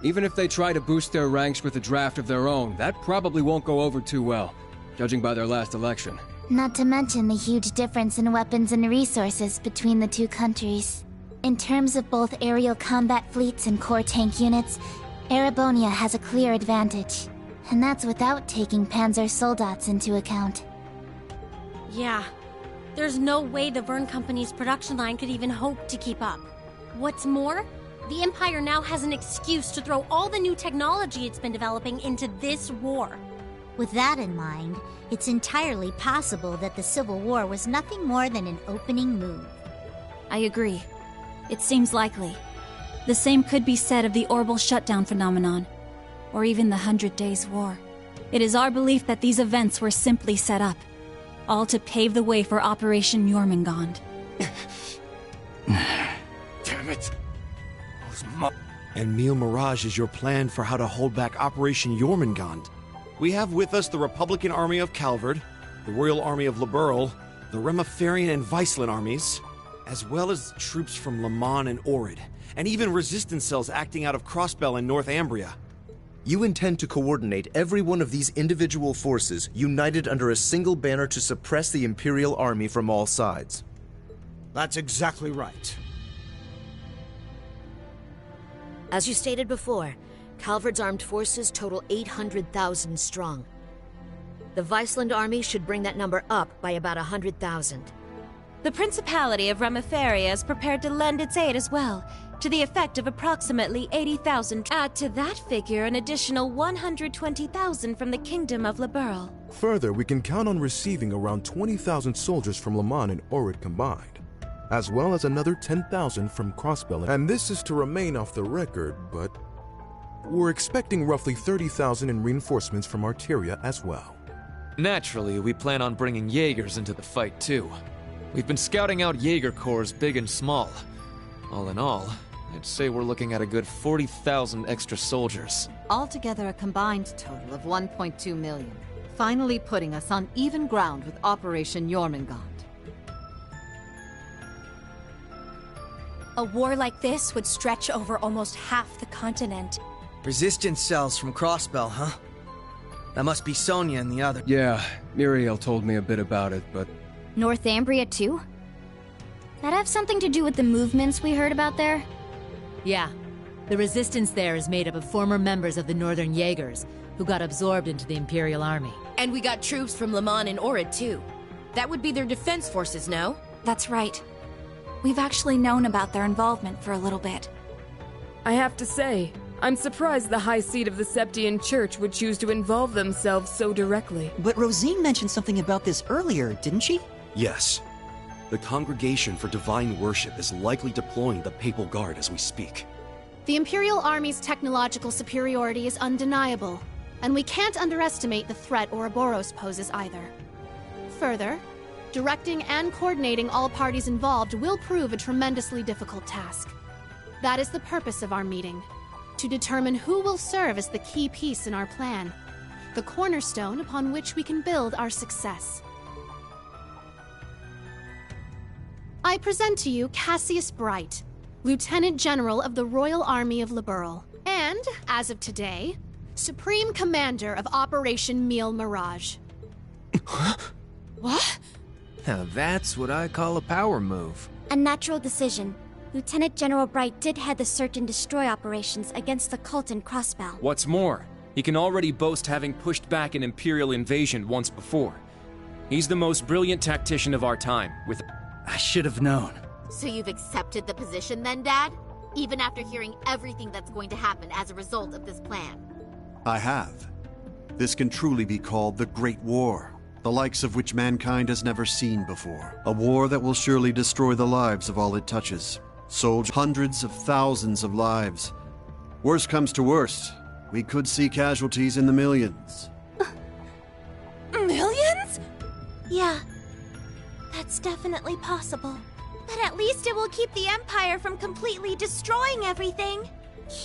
Even if they try to boost their ranks with a draft of their own, that probably won't go over too well, judging by their last election. Not to mention the huge difference in weapons and resources between the two countries. In terms of both aerial combat fleets and core tank units, Erebonia has a clear advantage. And that's without taking Panzer Soldats into account. Yeah. There's no way the Verne Company's production line could even hope to keep up. What's more, the Empire now has an excuse to throw all the new technology it's been developing into this war. With that in mind, it's entirely possible that the Civil War was nothing more than an opening move. I agree. It seems likely. The same could be said of the Orbital Shutdown phenomenon, or even the 100 Days War. It is our belief that these events were simply set up, all to pave the way for Operation Jormungand. Damn it! And Meal Mirage is your plan for how to hold back Operation Jormungand. We have with us the Republican Army of Calvard, the Royal Army of Liberl, the Remiferian and Viceland armies, as well as troops from Le Mans and Orid, and even resistance cells acting out of Crossbell and Northumbria. You intend to coordinate every one of these individual forces united under a single banner to suppress the Imperial Army from all sides. That's exactly right. As you stated before, Calvard's armed forces total 800,000 strong. The Viceland army should bring that number up by about 100,000. The Principality of Remiferia is prepared to lend its aid as well, to the effect of approximately 80,000. Add to that figure an additional 120,000 from the Kingdom of Liberl. Further, we can count on receiving around 20,000 soldiers from Le Mans and Orid combined, as well as another 10,000 from Crossbell. And this is to remain off the record, but we're expecting roughly 30,000 in reinforcements from Arteria as well. Naturally, we plan on bringing Jaegers into the fight too. We've been scouting out Jaeger corps big and small. All in all, I'd say we're looking at a good 40,000 extra soldiers. Altogether a combined total of 1.2 million, finally putting us on even ground with Operation Jormungand. A war like this would stretch over almost half the continent. Resistance cells from Crossbell, huh? That must be Sonia and the other. Yeah, Muriel told me a bit about it, but... Northumbria too? That have something to do with the movements we heard about there? Yeah. The resistance there is made up of former members of the Northern Jaegers, who got absorbed into the Imperial Army. And we got troops from Le Mans and Orid too. That would be their defense forces, no? That's right. We've actually known about their involvement for a little bit. I have to say, I'm surprised the High Seat of the Septian Church would choose to involve themselves so directly. But Rosine mentioned something about this earlier, didn't she? Yes. The Congregation for Divine Worship is likely deploying the Papal Guard as we speak. The Imperial Army's technological superiority is undeniable, and we can't underestimate the threat Ouroboros poses either. Further, directing and coordinating all parties involved will prove a tremendously difficult task. That is the purpose of our meeting, to determine who will serve as the key piece in our plan, the cornerstone upon which we can build our success. I present to you Cassius Bright, Lieutenant General of the Royal Army of Liberl, and, as of today, Supreme Commander of Operation Meal Mirage. What? Now that's what I call a power move. A natural decision. Lieutenant General Bright did head the search and destroy operations against the cult in Crossbell. What's more, he can already boast having pushed back an Imperial invasion once before. He's the most brilliant tactician of our time, with... I should have known. So you've accepted the position then, Dad? Even after hearing everything that's going to happen as a result of this plan? I have. This can truly be called the Great War, the likes of which mankind has never seen before. A war that will surely destroy the lives of all it touches. Soldiers, hundreds of thousands of lives. Worst comes to worst, we could see casualties in the millions. Millions? Yeah, that's definitely possible. But at least it will keep the Empire from completely destroying everything.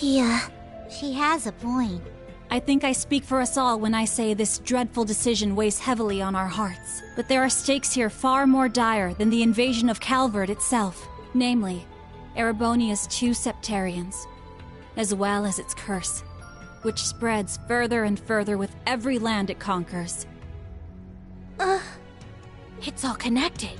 Yeah, she has a point. I think I speak for us all when I say this dreadful decision weighs heavily on our hearts. But there are stakes here far more dire than the invasion of Calvard itself. Namely, Erebonia's 2 Septarians, as well as its curse, which spreads further and further with every land it conquers. It's all connected.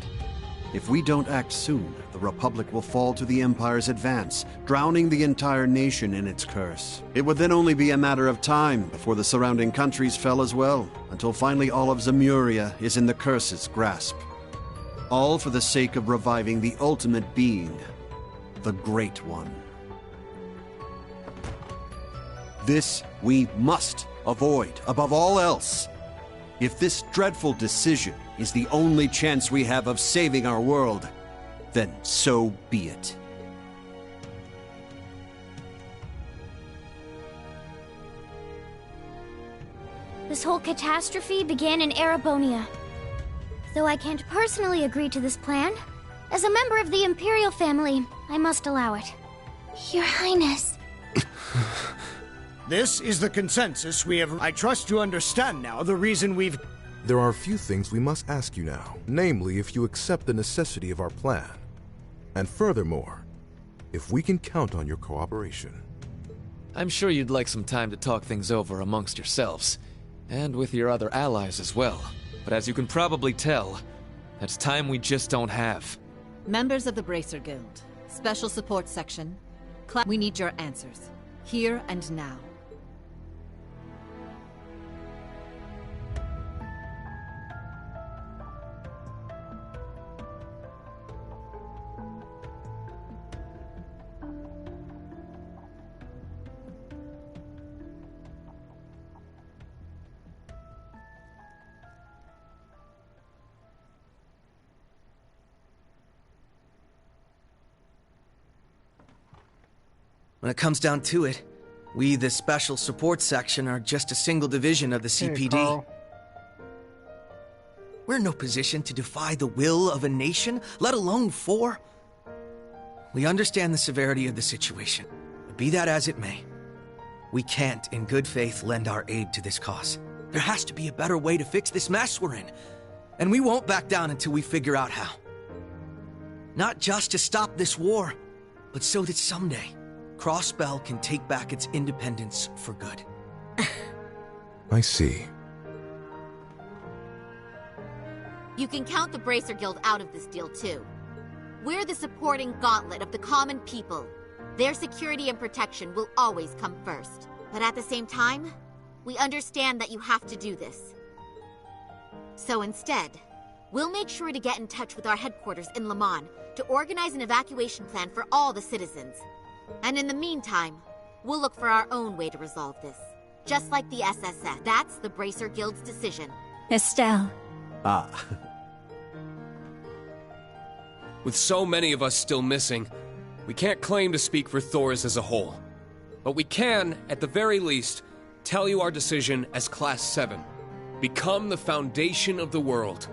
If we don't act soon, the Republic will fall to the Empire's advance, drowning the entire nation in its curse. It would then only be a matter of time before the surrounding countries fell as well, until finally all of Zemuria is in the curse's grasp. All for the sake of reviving the ultimate being, the Great One. This we must avoid above all else. If this dreadful decision is the only chance we have of saving our world, then so be it. This whole catastrophe began in Erebonia. Though I can't personally agree to this plan, as a member of the Imperial family, I must allow it. Your Highness. This is the consensus we have. I trust you understand now the reason we've... There are a few things we must ask you now, namely if you accept the necessity of our plan. And furthermore, if we can count on your cooperation. I'm sure you'd like some time to talk things over amongst yourselves, and with your other allies as well. But as you can probably tell, that's time we just don't have. Members of the Bracer Guild, Special Support Section, we need your answers, here and now. When it comes down to it, we, the Special Support Section, are just a single division of the CPD. Carl. We're in no position to defy the will of a nation, let alone 4. We understand the severity of the situation, but be that as it may, we can't, in good faith, lend our aid to this cause. There has to be a better way to fix this mess we're in, and we won't back down until we figure out how. Not just to stop this war, but so that someday, Crossbell can take back its independence for good. I see. You can count the Bracer Guild out of this deal, too. We're the supporting gauntlet of the common people. Their security and protection will always come first. But at the same time, we understand that you have to do this. So instead, we'll make sure to get in touch with our headquarters in Le Mans to organize an evacuation plan for all the citizens. And in the meantime, we'll look for our own way to resolve this. Just like the SSS. That's the Bracer Guild's decision. Estelle. Ah. With so many of us still missing, we can't claim to speak for Thors as a whole. But we can, at the very least, tell you our decision as Class 7. Become the foundation of the world.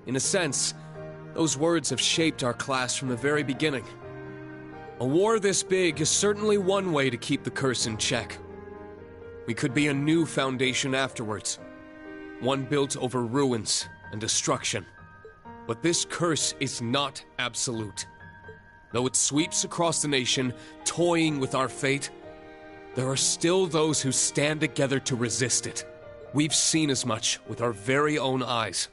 In a sense, those words have shaped our class from the very beginning. A war this big is certainly one way to keep the curse in check. We could be a new foundation afterwards. One built over ruins and destruction. But this curse is not absolute. Though it sweeps across the nation, toying with our fate, there are still those who stand together to resist it. We've seen as much with our very own eyes.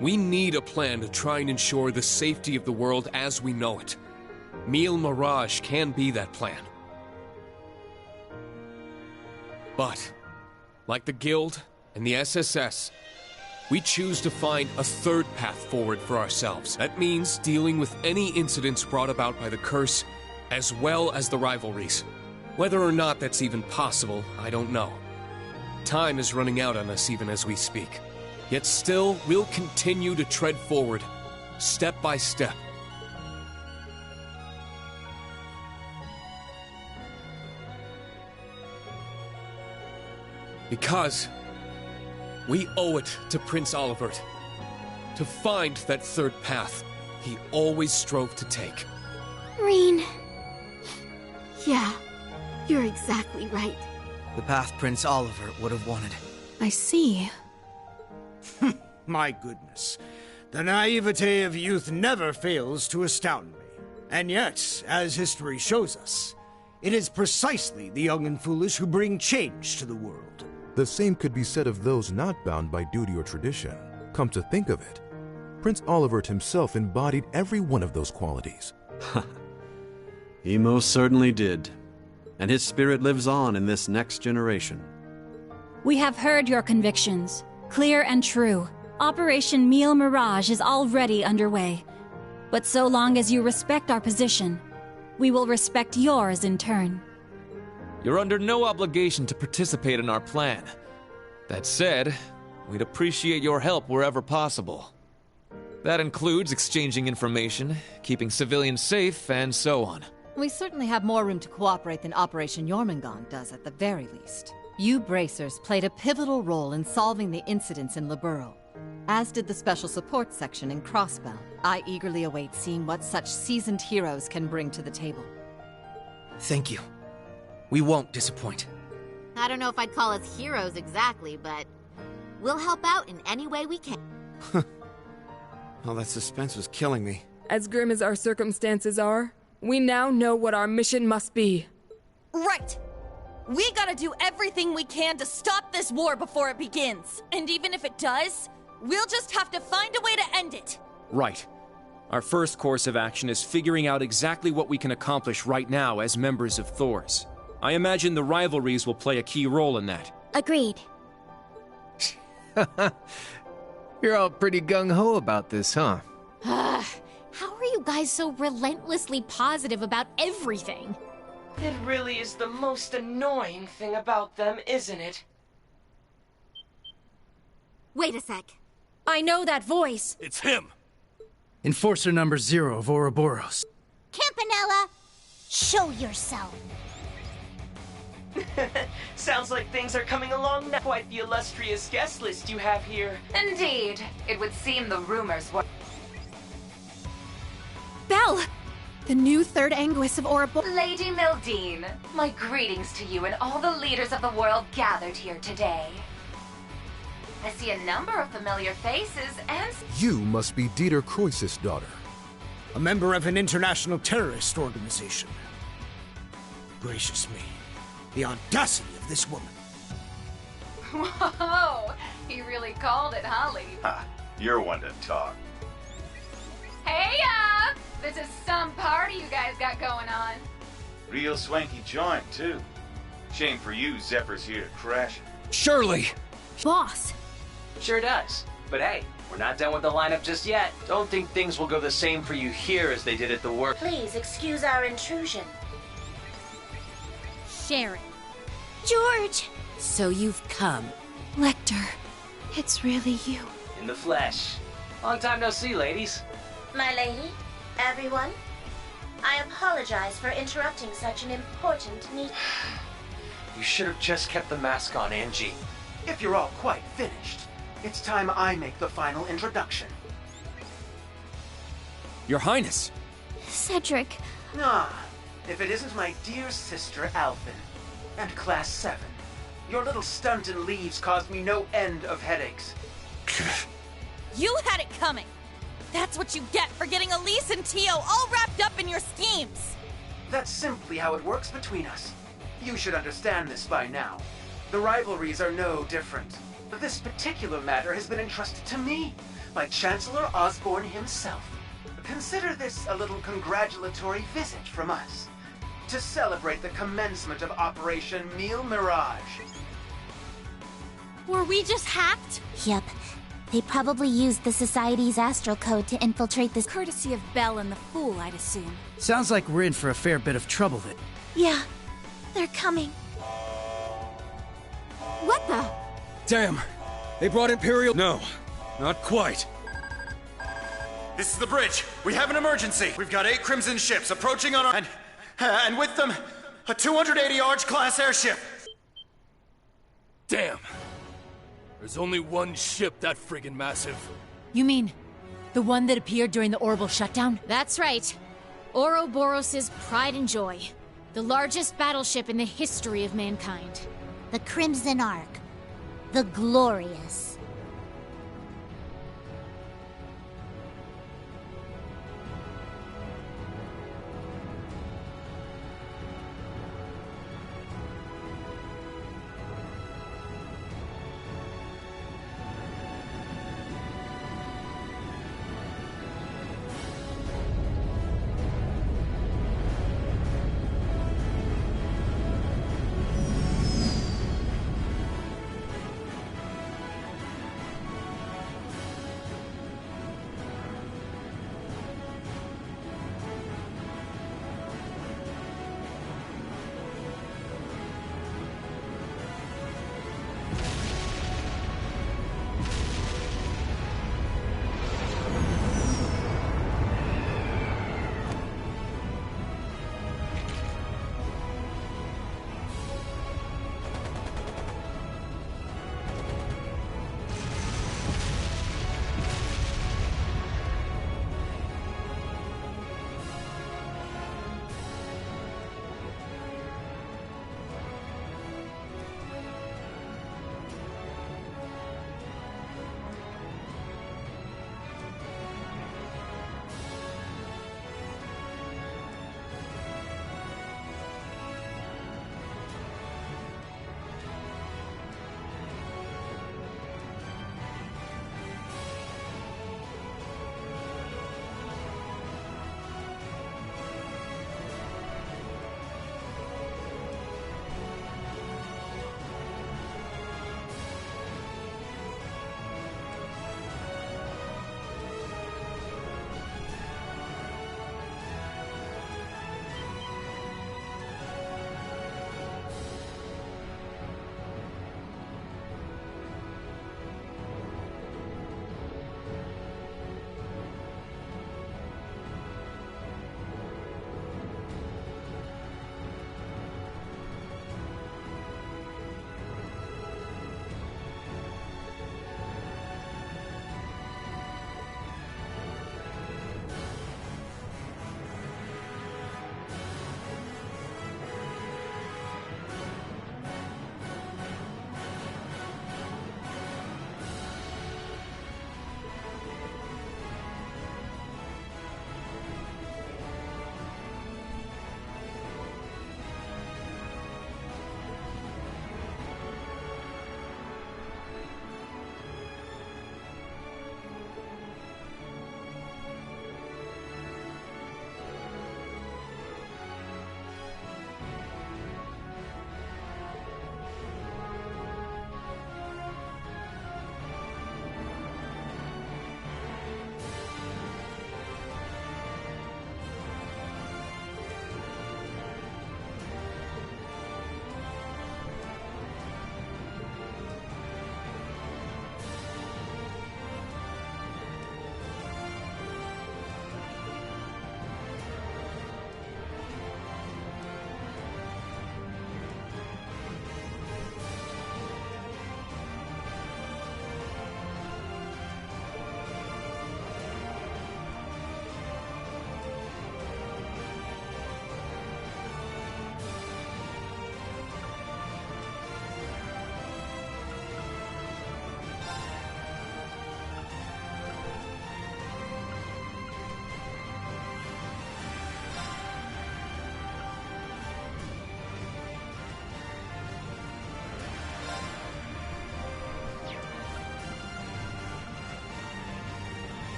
We need a plan to try and ensure the safety of the world as we know it. Mille Mirage can be that plan. But, like the Guild and the SSS, we choose to find a third path forward for ourselves. That means dealing with any incidents brought about by the curse, as well as the rivalries. Whether or not that's even possible, I don't know. Time is running out on us even as we speak. Yet still, we'll continue to tread forward, step by step. Because we owe it to Prince Olivert to find that third path he always strove to take. Rean. Yeah, you're exactly right. The path Prince Olivert would have wanted. I see. My goodness. The naivete of youth never fails to astound me. And yet, as history shows us, it is precisely the young and foolish who bring change to the world. The same could be said of those not bound by duty or tradition. Come to think of it, Prince Olivert himself embodied every one of those qualities. He most certainly did. And his spirit lives on in this next generation. We have heard your convictions, clear and true. Operation Mille Mirage is already underway. But so long as you respect our position, we will respect yours in turn. You're under no obligation to participate in our plan. That said, we'd appreciate your help wherever possible. That includes exchanging information, keeping civilians safe, and so on. We certainly have more room to cooperate than Operation Jormungand does at the very least. You Bracers played a pivotal role in solving the incidents in Liberl, as did the Special Support Section in Crossbell. I eagerly await seeing what such seasoned heroes can bring to the table. Thank you. We won't disappoint. I don't know if I'd call us heroes exactly, but we'll help out in any way we can. Well, that suspense was killing me. As grim as our circumstances are, we now know what our mission must be. Right! We gotta do everything we can to stop this war before it begins. And even if it does, we'll just have to find a way to end it. Right. Our first course of action is figuring out exactly what we can accomplish right now as members of Thors. I imagine the rivalries will play a key role in that. Agreed. You're all pretty gung-ho about this, huh? How are you guys so relentlessly positive about everything? It really is the most annoying thing about them, isn't it? Wait a sec. I know that voice. It's him! Enforcer number 0 of Ouroboros. Campanella, show yourself. Sounds like things are coming along now. Quite the illustrious guest list you have here. Indeed. It would seem the rumors were... Belle! The new third Anguis of Ouroboros. Lady Mildine, my greetings to you and all the leaders of the world gathered here today. I see a number of familiar faces and... You must be Dieter Croesus' daughter. A member of an international terrorist organization. Gracious me. The audacity of this woman. Whoa! He really called it, huh, Lady? Ha! You're one to talk. Hey, this is some party you guys got going on. Real swanky joint, too. Shame for you, Zephyr's here to crash it. Shirley! Boss! Sure does. But hey, we're not done with the lineup just yet. Don't think things will go the same for you here as they did at the work. Please excuse our intrusion. Sharon. George! So you've come. Lecter, it's really you. In the flesh. Long time no see, ladies. My lady, everyone, I apologize for interrupting such an important meeting. You should have just kept the mask on, Angie. If you're all quite finished, it's time I make the final introduction. Your Highness! Cedric. Ah, if it isn't my dear sister, Alphen, and Class 7. Your little stunt in leaves caused me no end of headaches. You had it coming! That's what you get for getting Elise and Tio all wrapped up in your schemes! That's simply how it works between us. You should understand this by now. The rivalries are no different. But this particular matter has been entrusted to me. by Chancellor Osborne himself. Consider this a little congratulatory visit from us to celebrate the commencement of Operation Meal Mirage. Were we just hacked? Yep. They probably used the Society's astral code to infiltrate this. Courtesy of Belle and the Fool, I'd assume. Sounds like we're in for a fair bit of trouble then. Yeah, they're coming. What the? Damn! They brought Imperial. No, not quite. This is the bridge. We have an emergency. We've got 8 Crimson ships approaching on our... And with them, a 280 Arch-class airship. Damn. There's only one ship that friggin' massive. You mean the one that appeared during the orbital shutdown? That's right. Ouroboros' pride and joy. The largest battleship in the history of mankind. The Crimson Ark. The Glorious.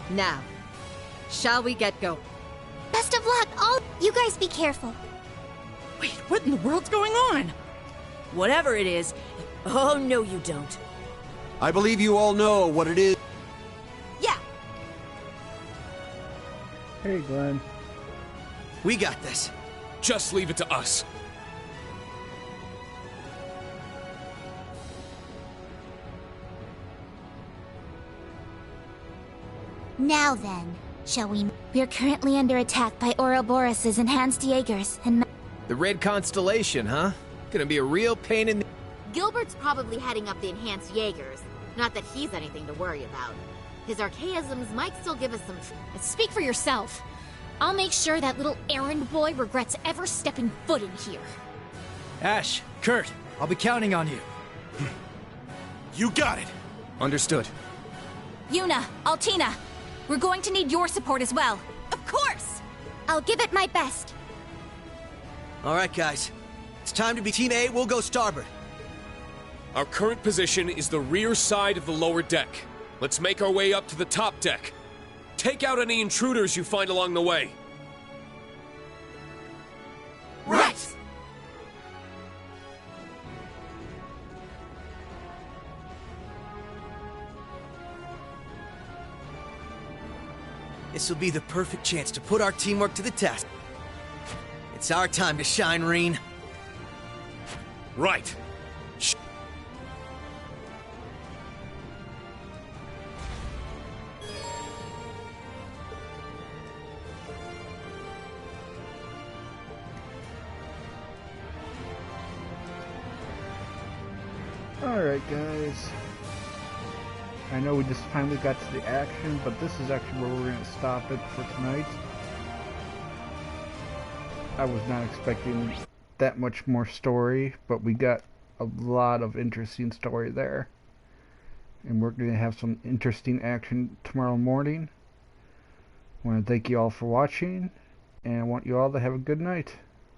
Now, shall we get going? Best of luck, all. You guys be careful. Wait, what in the world's going on? Whatever it is. Oh, no, you don't. I believe you all know what it is. Yeah. Hey, Glenn. We got this. Just leave it to us. Now then, shall we? We're currently under attack by Ouroboros' enhanced Jaegers, and The Red Constellation, huh? Gonna be a real pain in the... Gilbert's probably heading up the enhanced Jaegers. Not that he's anything to worry about. His archaisms might still give us some... Speak for yourself. I'll make sure that little errand boy regrets ever stepping foot in here. Ash, Kurt, I'll be counting on you. You got it. Understood. Yuna, Altina, we're going to need your support as well. Of course! I'll give it my best. All right, guys. It's time to be Team A. We'll go starboard. Our current position is the rear side of the lower deck. Let's make our way up to the top deck. Take out any intruders you find along the way. Right! This will be the perfect chance to put our teamwork to the test. It's our time to shine, Reen. Right. Alright, guys. I know we just finally got to the action, but this is actually where we're going to stop it for tonight. I was not expecting that much more story, but we got a lot of interesting story there. And we're going to have some interesting action tomorrow morning. I want to thank you all for watching, and I want you all to have a good night.